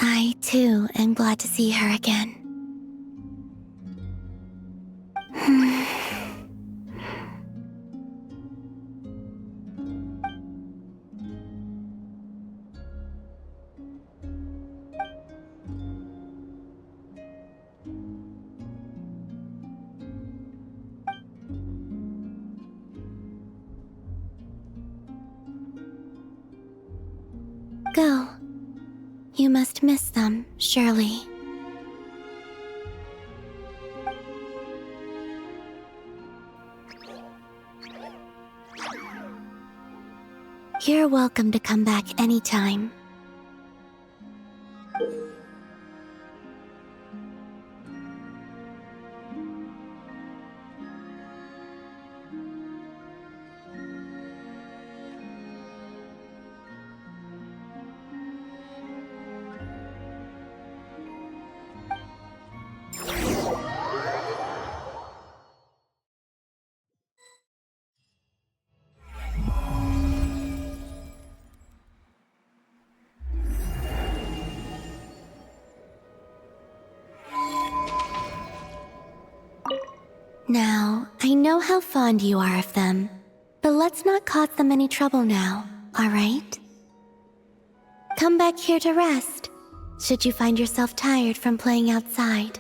I, too, am glad to see her again. Go. You must miss them, surely. You're welcome to come back anytime. Now, I know how fond you are of them, but let's not cause them any trouble now, alright? Come back here to rest, should you find yourself tired from playing outside.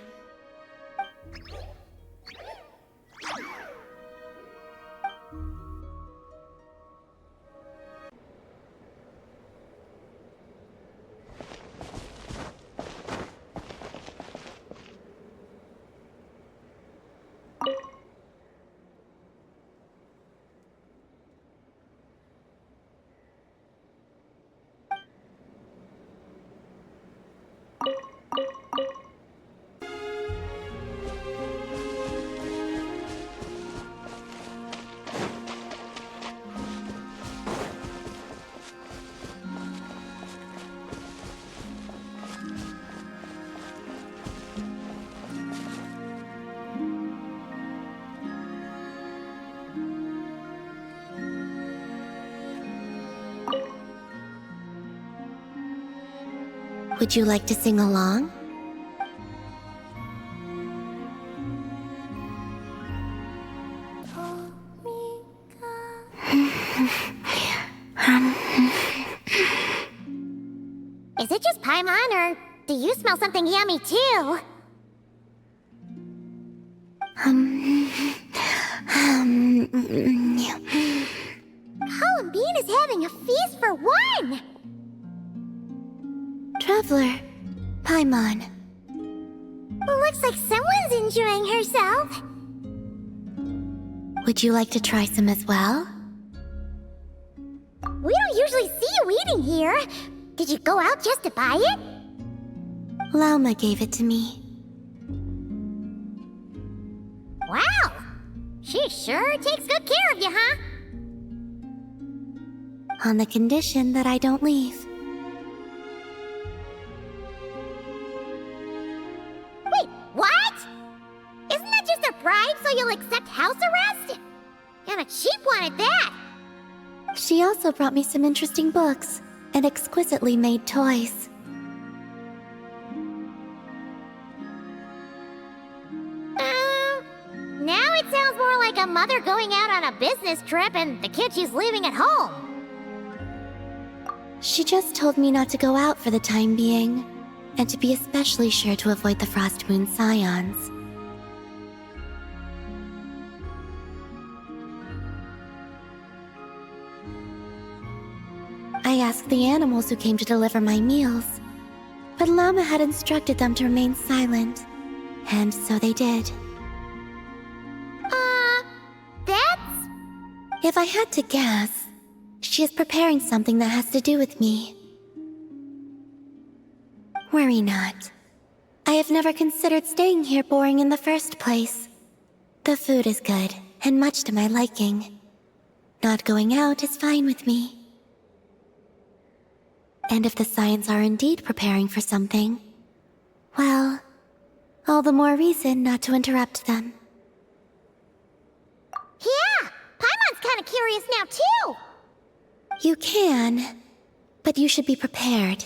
Would you like to sing along? Is it just Paimon, or do you smell something yummy too? Columbina's having a feast for one! Traveler, Paimon. Looks like someone's enjoying herself. Would you like to try some as well? We don't usually see you eating here. Did you go out just to buy it? Lauma gave it to me. Wow! She sure takes good care of you, huh? On the condition that I don't leave. Wait, what? Isn't that just a bribe so you'll accept house arrest? And a cheap one at that! She also brought me some interesting books and exquisitely made toys. Now it sounds more like a mother going out on a business trip and the kid she's leaving at home. She just told me not to go out for the time being, and to be especially sure to avoid the Frost Moon Scions. I asked the animals who came to deliver my meals, but Llama had instructed them to remain silent, and so they did. That's... If I had to guess, she is preparing something that has to do with me. Worry not. I have never considered staying here boring in the first place. The food is good, and much to my liking. Not going out is fine with me. And if the Scions are indeed preparing for something, well, all the more reason not to interrupt them. Yeah! Paimon's kinda curious now, too! You can, but you should be prepared.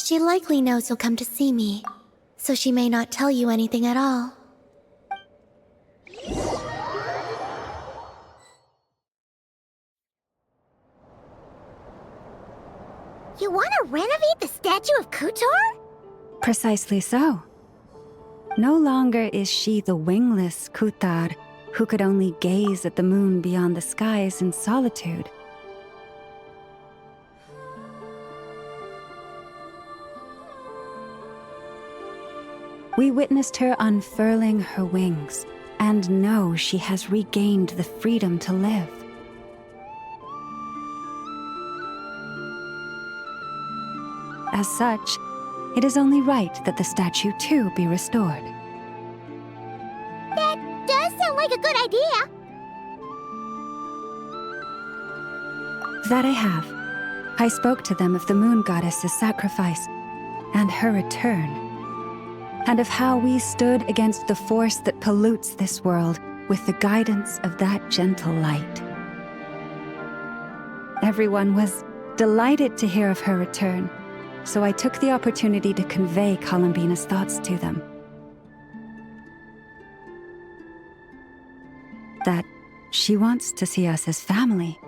She likely knows you'll come to see me, so she may not tell you anything at all. You wanna renovate the statue of Kutor? Precisely so. No longer is she the wingless Kutar who could only gaze at the moon beyond the skies in solitude. We witnessed her unfurling her wings, and know she has regained the freedom to live. As such, it is only right that the statue too be restored. That does sound like a good idea. That I have. I spoke to them of the moon goddess's sacrifice, and her return, and of how we stood against the force that pollutes this world with the guidance of that gentle light. Everyone was delighted to hear of her return, so I took the opportunity to convey Columbina's thoughts to them. That she wants to see us as family,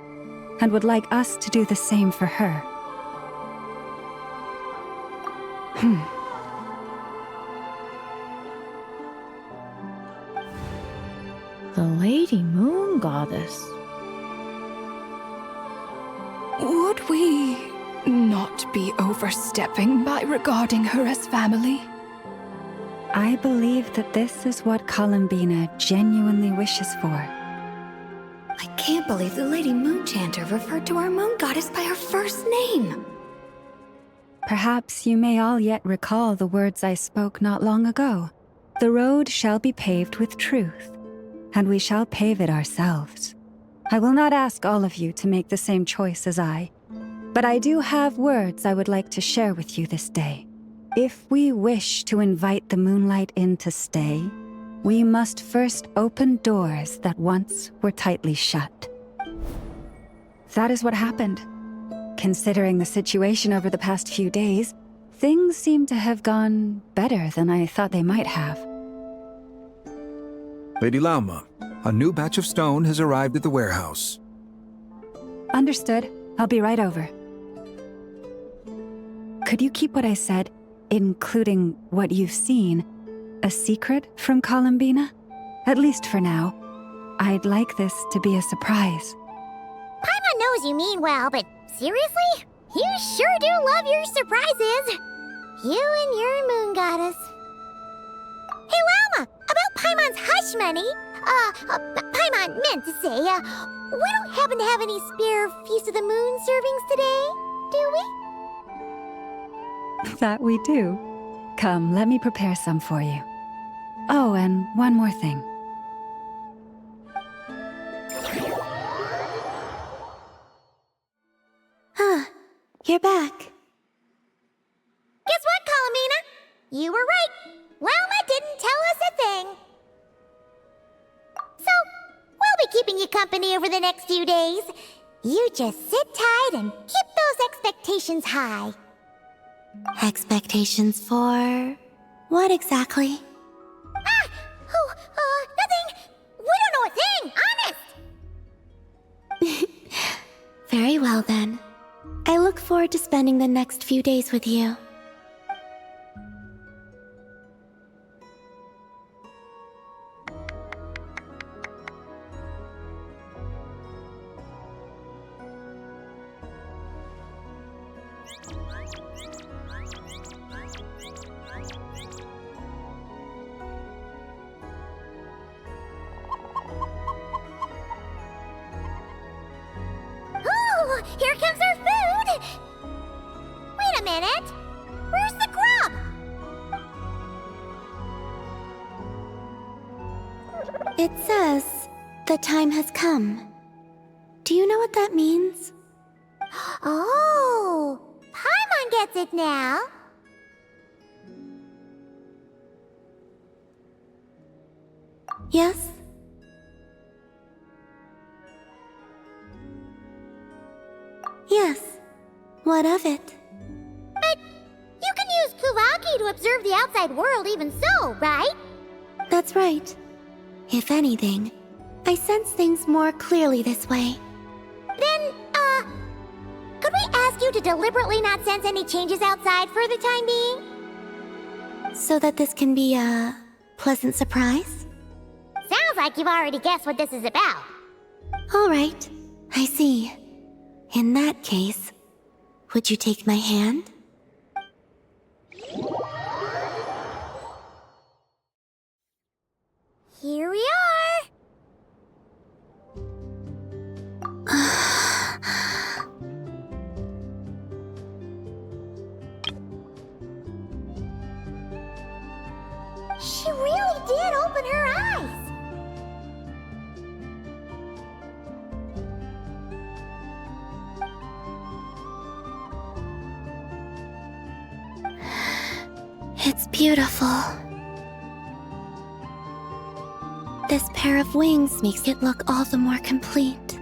and would like us to do the same for her. The Lady Moon Goddess. Would we not be overstepping by regarding her as family? I believe that this is what Columbina genuinely wishes for. I can't believe the Lady Moon Chanter referred to our moon goddess by her first name. Perhaps you may all yet recall the words I spoke not long ago. The road shall be paved with truth, and we shall pave it ourselves. I will not ask all of you to make the same choice as I, but I do have words I would like to share with you this day. If we wish to invite the moonlight in to stay, we must first open doors that once were tightly shut. That is what happened. Considering the situation over the past few days, Things seem to have gone better than I thought they might have. Lady Lauma, a new batch of stone has arrived at the warehouse. Understood. I'll be right over. Could you keep what I said, including what you've seen, a secret from Columbina? At least for now. I'd like this to be a surprise. Paimon knows you mean well, but seriously? You sure do love your surprises. You and your moon goddess. Hey, Lauma, about Paimon's hush money. Paimon meant to say, we don't happen to have any spare Feast of the Moon servings today, do we? That we do. Come, let me prepare some for you. Oh, and one more thing. You're back. Guess what, Columbina? You were right. Lauma didn't tell us a thing. So, we'll be keeping you company over the next few days. You just sit tight and keep those expectations high. Expectations for what exactly? Nothing. We don't know a thing, honest. Very well then. I look forward to spending the next few days with you. Oh, here comes our food! Wait a minute! Where's the grub? It says, the time has come. Do you know what that means? Oh, Paimon gets it now. Yes? Yes. What of it? But you can use Kuvaki to observe the outside world even so, right? That's right. If anything, I sense things more clearly this way. Then, could we ask you to deliberately not sense any changes outside for the time being? So that this can be a pleasant surprise? Sounds like you've already guessed what this is about. All right. I see. In that case, would you take my hand? Here we are! She really did open her eyes! It's beautiful. This pair of wings makes it look all the more complete.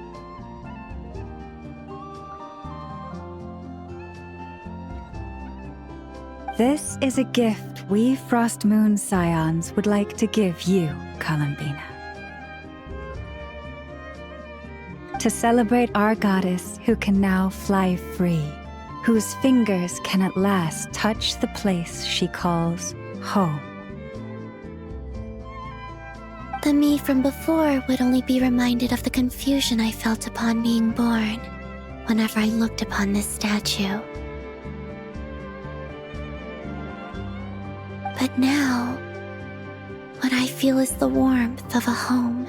This is a gift we Frost Moon Scions would like to give you, Columbina. To celebrate our goddess who can now fly free, whose fingers can at last touch the place she calls home. The me from before would only be reminded of the confusion I felt upon being born whenever I looked upon this statue. But now, what I feel is the warmth of a home.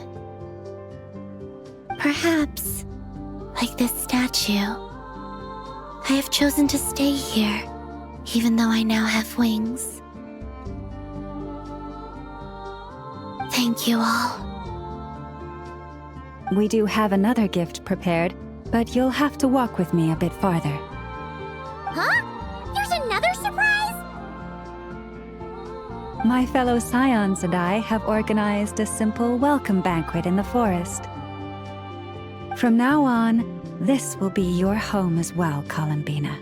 Perhaps, like this statue, I have chosen to stay here, even though I now have wings. Thank you all. We do have another gift prepared, but you'll have to walk with me a bit farther. Huh? There's another surprise? My fellow Scions and I have organized a simple welcome banquet in the forest. From now on, this will be your home as well, Columbina.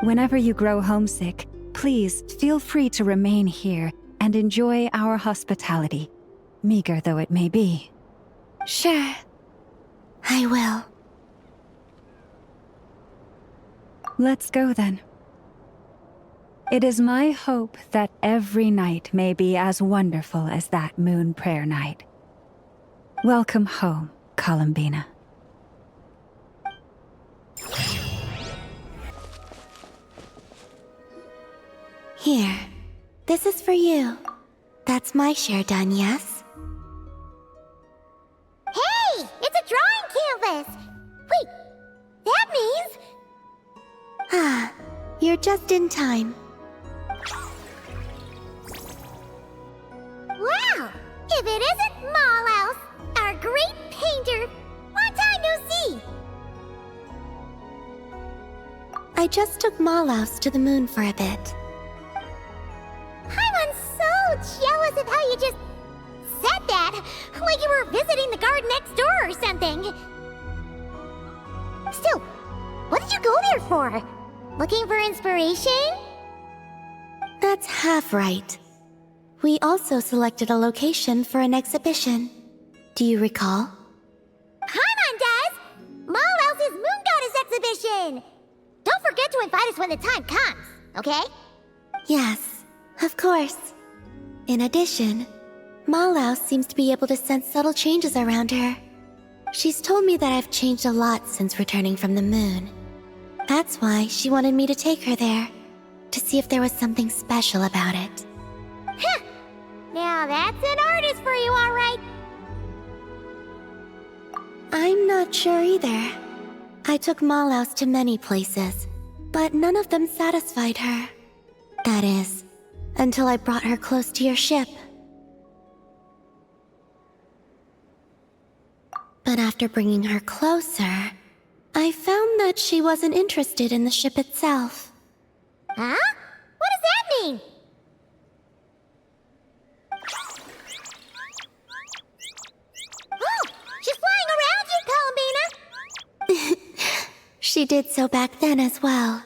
Whenever you grow homesick, please feel free to remain here and enjoy our hospitality, meager though it may be. Sure. I will. Let's go then. It is my hope that every night may be as wonderful as that moon prayer night. Welcome home, Columbina. Here. This is for you. That's my share done, yes? Hey! It's a drawing canvas! Wait, that means... Ah, you're just in time. Wow! If it isn't Mallouse, our great painter! Long time no see! I just took Mallouse to the moon for a bit. I'm so jealous of how you just said that, like you were visiting the garden next door or something. Still, what did you go there for? Looking for inspiration? That's half right. We also selected a location for an exhibition. Do you recall? Paimon does! Malouse's Moon Goddess exhibition! Don't forget to invite us when the time comes, okay? Yes, of course. In addition, Mallouse seems to be able to sense subtle changes around her. She's told me that I've changed a lot since returning from the moon. That's why she wanted me to take her there, to see if there was something special about it. Huh! Now that's an artist for you, alright! I'm not sure either. I took Mallouse to many places, but none of them satisfied her. That is, until I brought her close to your ship. But after bringing her closer, I found that she wasn't interested in the ship itself. Huh? What does that mean? Oh! She's flying around you, Columbina! She did so back then as well.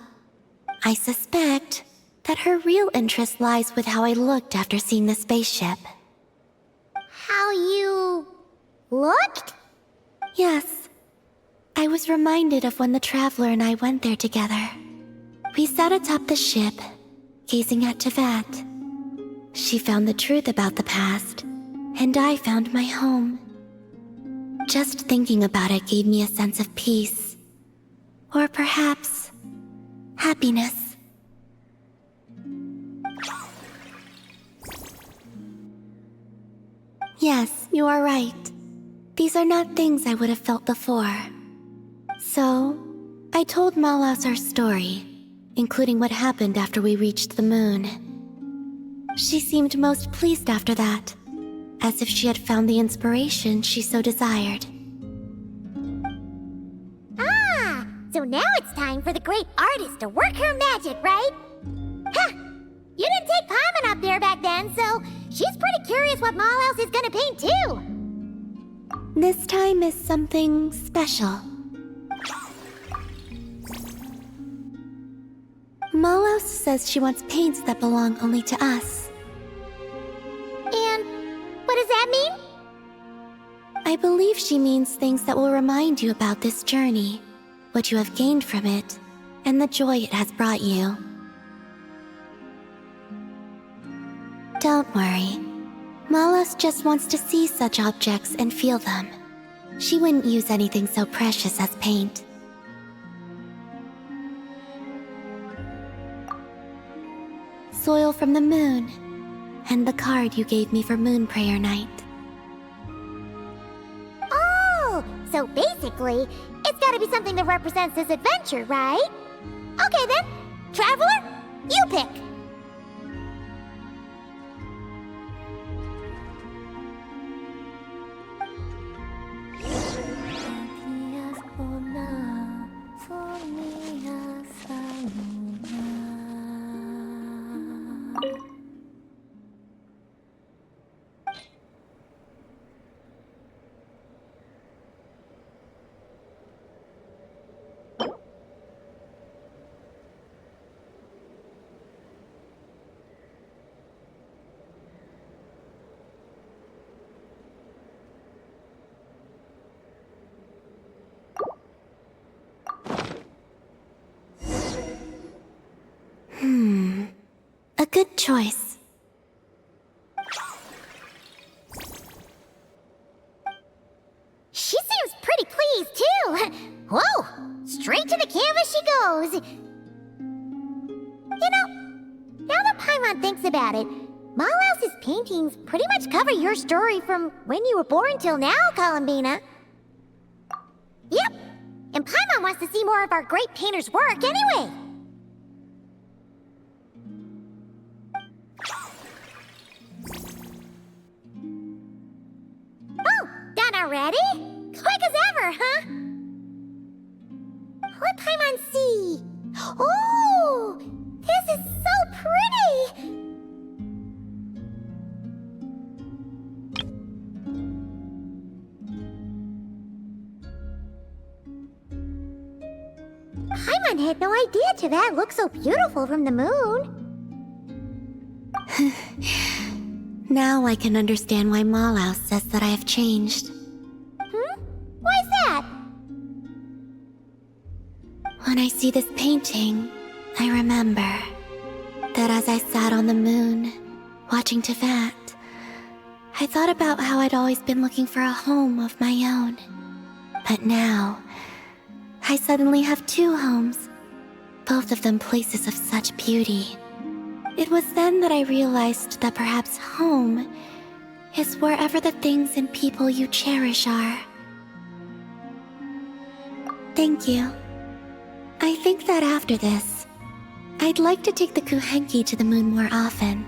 I suspect that her real interest lies with how I looked after seeing the spaceship. How you... looked? Yes. I was reminded of when the Traveler and I went there together. We sat atop the ship, gazing at Tevat. She found the truth about the past, and I found my home. Just thinking about it gave me a sense of peace. Or perhaps... happiness. Yes, you are right. These are not things I would have felt before. So, I told Mallouse our story, including what happened after we reached the moon. She seemed most pleased after that, as if she had found the inspiration she so desired. Ah! So now it's time for the great artist to work her magic, right? Huh! You didn't take Paimon up there back then, so she's pretty curious what Mallouse is gonna paint too! This time is something special. Mallouse says she wants paints that belong only to us. And what does that mean? I believe she means things that will remind you about this journey, what you have gained from it, and the joy it has brought you. Don't worry. Mallouse just wants to see such objects and feel them. She wouldn't use anything so precious as paint. Soil from the moon, and the card you gave me for Moon Prayer Night. Oh! So basically, it's gotta be something that represents this adventure, right? Okay then, Traveler, you pick! A good choice. She seems pretty pleased, too. Whoa! Straight to the canvas she goes. You know, now that Paimon thinks about it, Malhouse's paintings pretty much cover your story from when you were born till now, Columbina. Yep, and Paimon wants to see more of our great painter's work anyway. Oh, done already? Quick as ever, huh? Let Paimon see. Oh, this is so pretty! Paimon had no idea Teyvat looked so beautiful from the moon. Now I can understand why Malhouse says that I have changed. Why's that? When I see this painting, I remember that as I sat on the moon, watching Teyvat, I thought about how I'd always been looking for a home of my own. But now, I suddenly have two homes, both of them places of such beauty. It was then that I realized that perhaps home is wherever the things and people you cherish are. Thank you. I think that after this, I'd like to take the Kuhenki to the moon more often.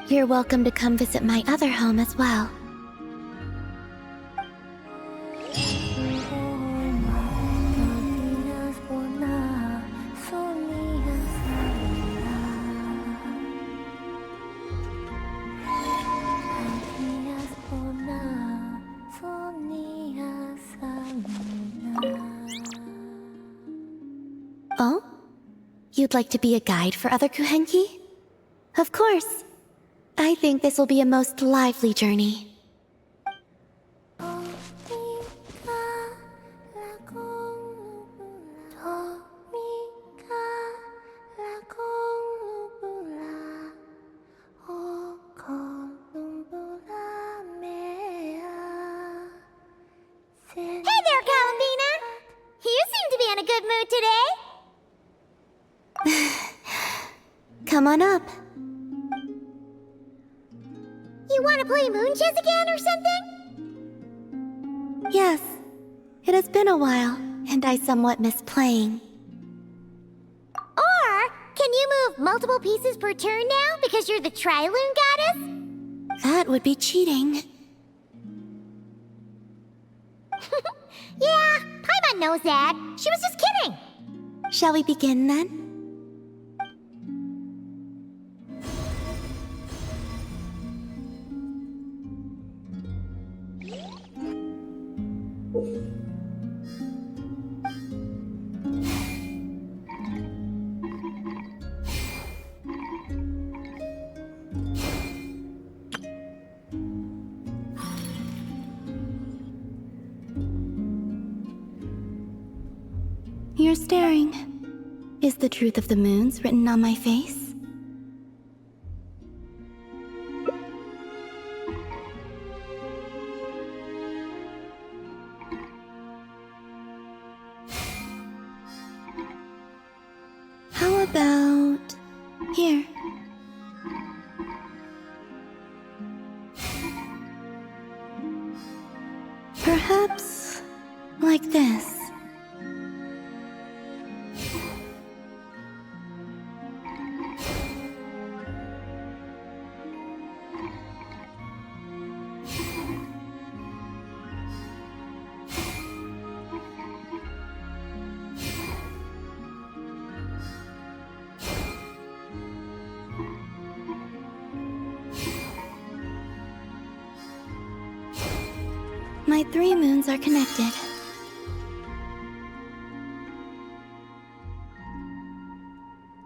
You're welcome to come visit my other home as well. Oh? You'd like to be a guide for other Kuhenki? Of course. I think this will be a most lively journey. Hey there, Columbina! You seem to be in a good mood today. Come on up. You want to play moon chess again or something? Yes. It has been a while, and I somewhat miss playing. Or, can you move multiple pieces per turn now because you're the Triloon Goddess? That would be cheating. Yeah, Paimon knows that. She was just kidding. Shall we begin then? You're staring. Is the truth of the moons written on my face? How about here? Perhaps like this. My three moons are connected.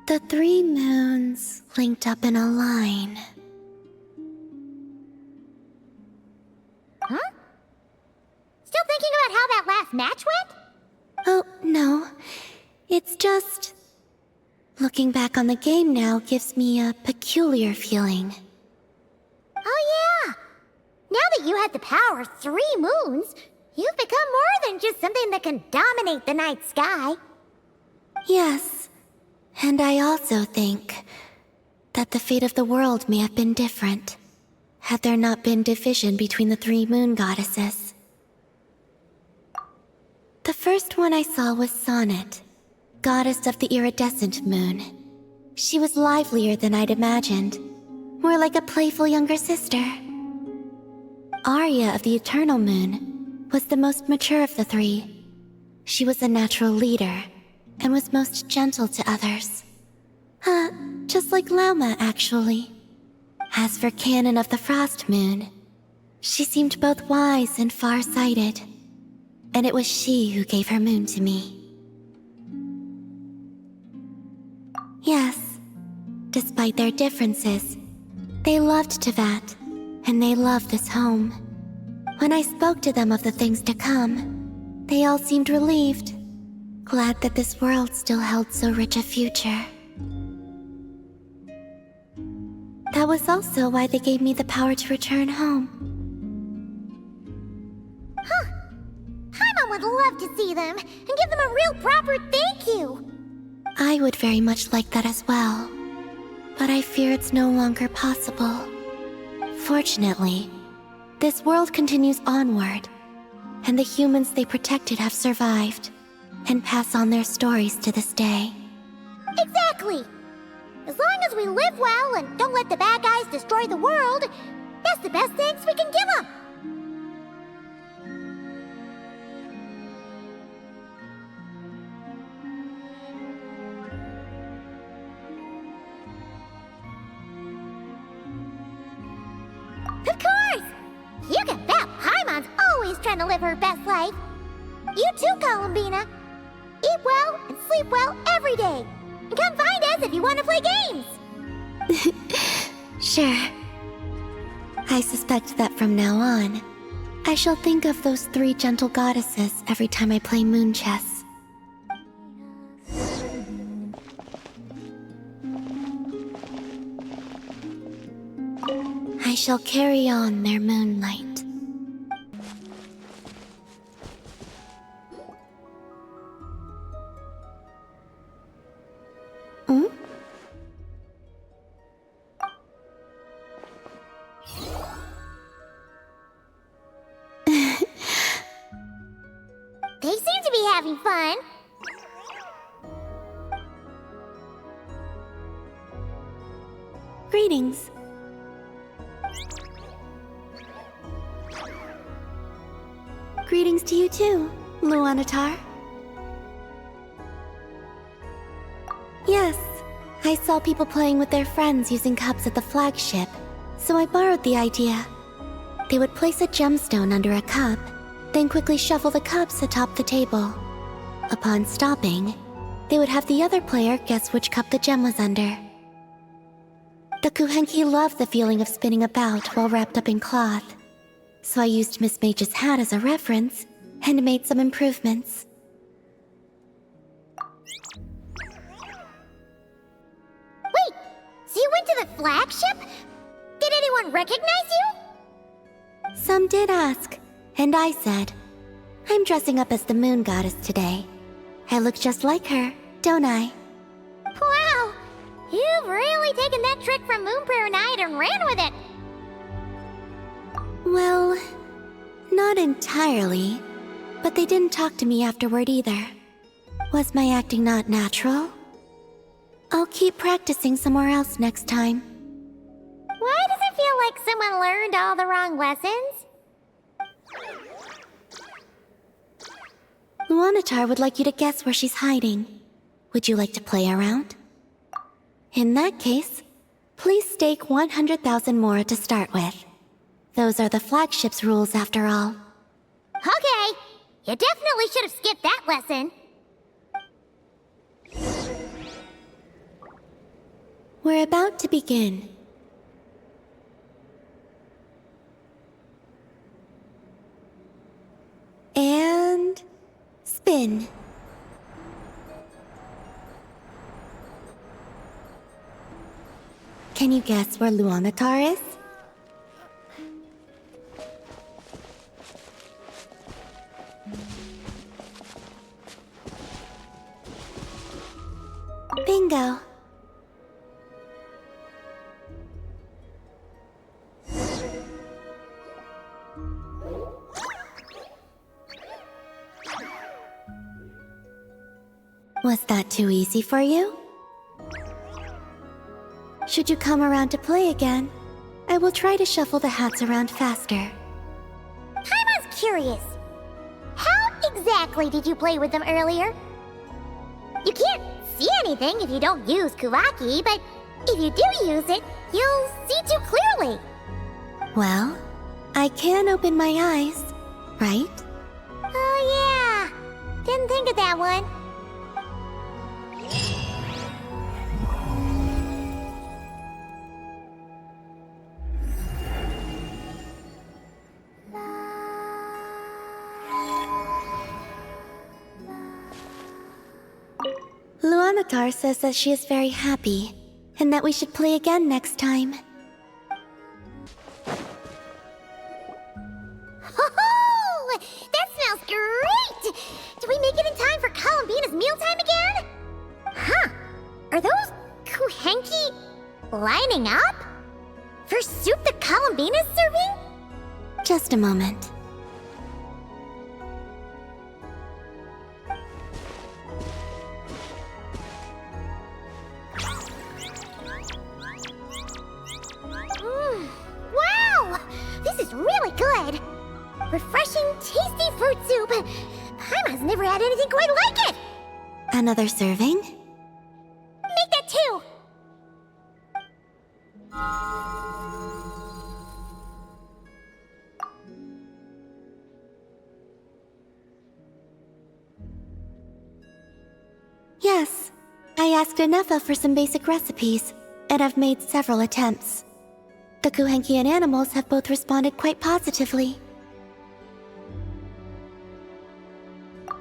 The three moons linked up in a line. Huh? Still thinking about how that last match went? Oh, no. It's just... Looking back on the game now gives me a peculiar feeling. Oh yeah! Now that you have the power of 3 moons, you've become more than just something that can dominate the night sky. Yes, and I also think that the fate of the world may have been different had there not been division between the 3 moon goddesses. The first one I saw was Sonnet, goddess of the iridescent moon. She was livelier than I'd imagined, more like a playful younger sister. Arya of the eternal moon was the most mature of the 3. She was a natural leader and was most gentle to others. Just like Lauma, actually. As for Canon of the Frost Moon, she seemed both wise and far-sighted, and it was she who gave her moon to me. Yes, despite their differences, they loved Tevat, and they loved this home. When I spoke to them of the things to come, they all seemed relieved, glad that this world still held so rich a future. That was also why they gave me the power to return home. Huh. Paimon would love to see them and give them a real proper thank you. I would very much like that as well, but I fear it's no longer possible. Fortunately, this world continues onward, and the humans they protected have survived, and pass on their stories to this day. Exactly! As long as we live well and don't let the bad guys destroy the world, that's the best thanks we can give them! Of course! You can bet Paimon's always trying to live her best life. You too, Columbina. Eat well and sleep well every day. And come find us if you want to play games! Sure. I suspect that from now on, I shall think of those 3 gentle goddesses every time I play moon chess. I shall carry on their moonlight. Hmm? They seem to be having fun. Greetings. Greetings to you too, Luanatar. Yes, I saw people playing with their friends using cups at the flagship, so I borrowed the idea. They would place a gemstone under a cup, then quickly shuffle the cups atop the table. Upon stopping, they would have the other player guess which cup the gem was under. The Kuhenki loved the feeling of spinning about while wrapped up in cloth, so I used Miss Mage's hat as a reference and made some improvements. Wait, so you went to the flagship? Did anyone recognize you? Some did ask, and I said, I'm dressing up as the moon goddess today. I look just like her, don't I? Wow, you've really taken that trick from Moonprayer Night and ran with it. Well, not entirely, but they didn't talk to me afterward either. Was my acting not natural? I'll keep practicing somewhere else next time. Why does it feel like someone learned all the wrong lessons? Luanatar would like you to guess where she's hiding. Would you like to play around? In that case, please stake 100,000 mora to start with. Those are the flagship's rules after all. Okay, you definitely should have skipped that lesson. We're about to begin. And spin. Can you guess where Luanatar is? Bingo. Was that too easy for you? Should you come around to play again, I will try to shuffle the hats around faster. Paimon's curious. How exactly did you play with them earlier? You can't see anything if you don't use Kuvaki, but if you do use it, you'll see too clearly. Well, I can open my eyes, right? Oh yeah, didn't think of that one. Luanatar says that she is very happy, and that we should play again next time. Ho-ho! That smells great! Do we make it in time for Columbina's mealtime again? Huh. Are those Kuhenki lining up? For soup that Columbina's serving? Just a moment. Wow! This is really good! Refreshing, tasty fruit soup! Paimon's never had anything quite like it! Another serving? Make that two! Yes. I asked Anefa for some basic recipes, and I've made several attempts. The Kuhenkian animals have both responded quite positively.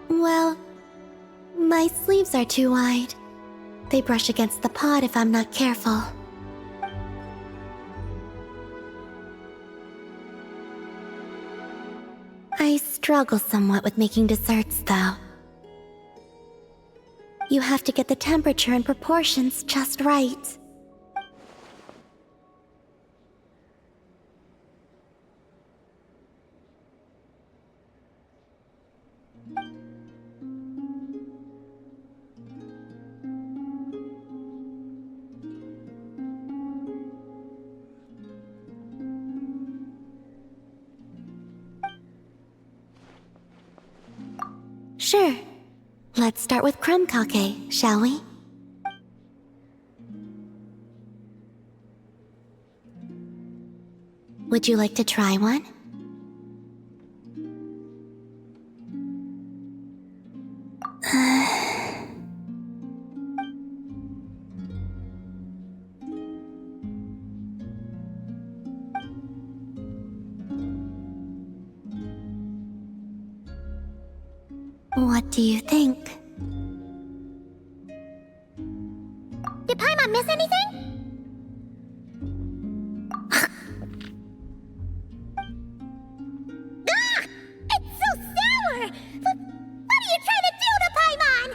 Well, my sleeves are too wide. They brush against the pod if I'm not careful. I struggle somewhat with making desserts, though. You have to get the temperature and proportions just right. Sure. Let's start with crumb kake, shall we? Would you like to try one? What do you think? Did Paimon miss anything? Ah! It's so sour! What are you trying to do to Paimon?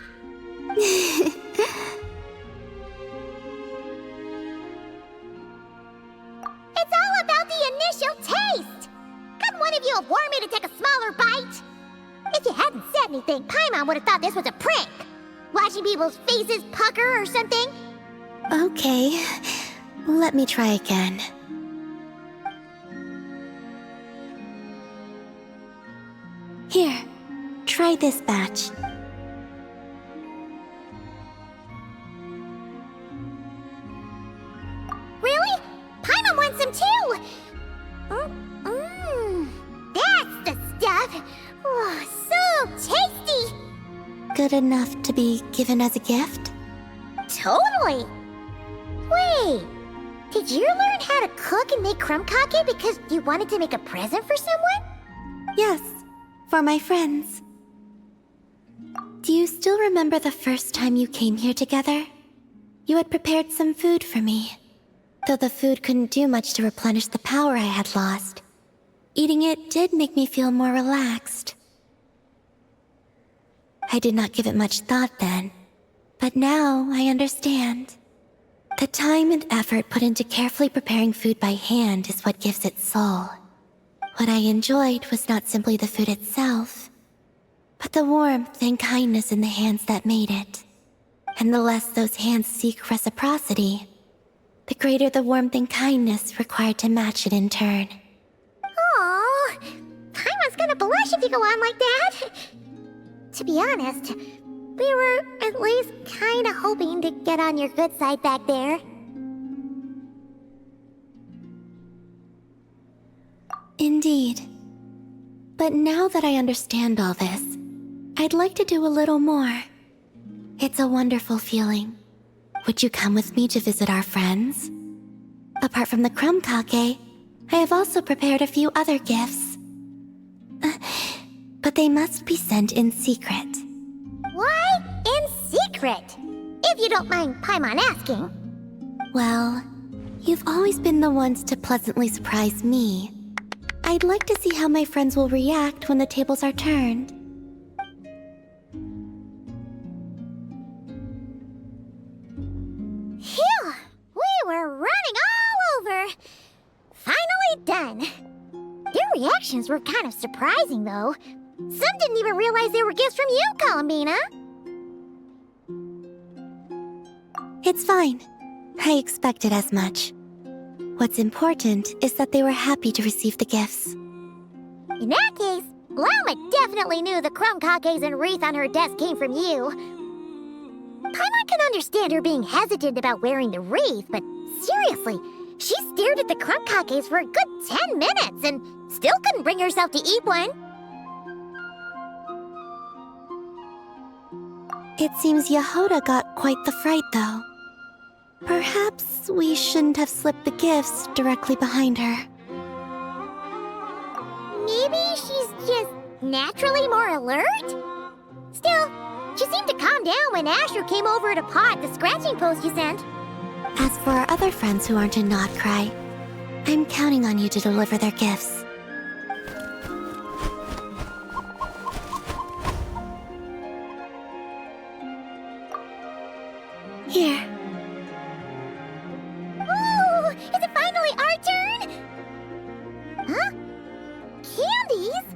It's all about the initial taste! Couldn't one of you have warned me to take a smaller bite? If you hadn't said anything, Paimon would have thought this was a prank. Watching people's faces pucker or something. Okay, let me try again. Here, try this batch. Really? Paimon wants some too! That's the stuff! Oh, so tasty! Good enough to be given as a gift? Totally! Wait, did you learn how to cook and make crumb kake because you wanted to make a present for someone? Yes, for my friends. Do you still remember the first time you came here together? You had prepared some food for me. Though the food couldn't do much to replenish the power I had lost, eating it did make me feel more relaxed. I did not give it much thought then, but now I understand. The time and effort put into carefully preparing food by hand is what gives it soul. What I enjoyed was not simply the food itself, but the warmth and kindness in the hands that made it. And the less those hands seek reciprocity, the greater the warmth and kindness required to match it in turn. Oh, Paimon's gonna blush if you go on like that. To be honest, we were at least kinda hoping to get on your good side back there. Indeed. But now that I understand all this, I'd like to do a little more. It's a wonderful feeling. Would you come with me to visit our friends? Apart from the crumb kake, I have also prepared a few other gifts. But they must be sent in secret. Why in secret? If you don't mind Paimon asking. Well, you've always been the ones to pleasantly surprise me. I'd like to see how my friends will react when the tables are turned. Phew! We were running all over! Finally done. Their reactions were kind of surprising, though. Some didn't even realize they were gifts from you, Columbina. It's fine. I expected as much. What's important is that they were happy to receive the gifts. In that case, Lauma definitely knew the crumb cakes and wreath on her desk came from you. Paimon can understand her being hesitant about wearing the wreath, but seriously, she stared at the crumb cakes for a good 10 minutes and still couldn't bring herself to eat one. It seems Yehoda got quite the fright, though. Perhaps we shouldn't have slipped the gifts directly behind her. Maybe she's just naturally more alert? Still, she seemed to calm down when Asher came over to pot the scratching post you sent. As for our other friends who aren't in Notcry, I'm counting on you to deliver their gifts. Here. Ooh, is it finally our turn? Huh? Candies?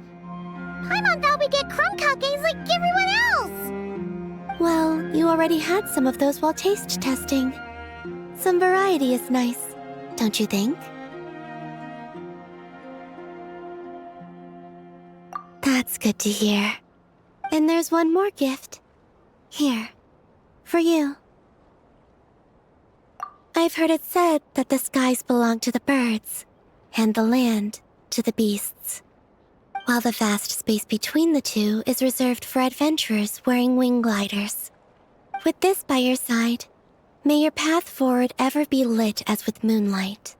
Paimon thought we'd get crumb cakes like everyone else. Well, you already had some of those while taste testing. Some variety is nice, don't you think? That's good to hear. And there's one more gift. Here, for you. I've heard it said that the skies belong to the birds, and the land to the beasts, while the vast space between the two is reserved for adventurers wearing wing gliders. With this by your side, may your path forward ever be lit as with moonlight.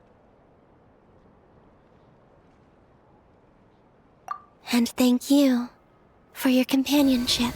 And thank you for your companionship.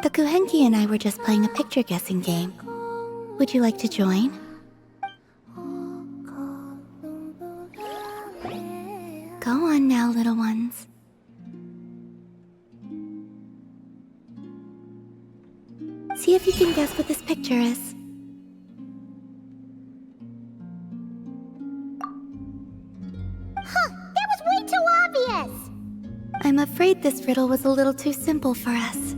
The Kuhenki and I were just playing a picture-guessing game. Would you like to join? Go on now, little ones. See if you can guess what this picture is. Huh, that was way too obvious. I'm afraid this riddle was a little too simple for us.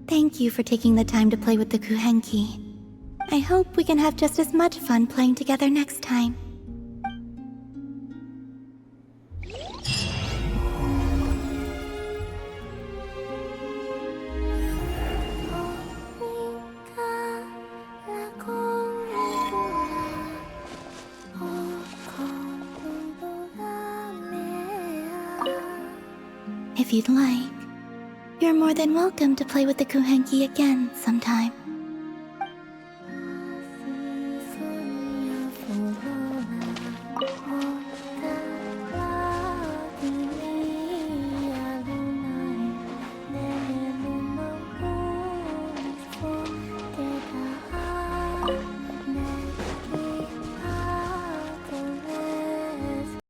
Thank you for taking the time to play with the Kuhenki. I hope we can have just as much fun playing together next time. If you'd like, you're more than welcome to play with the Kuhenki again sometime.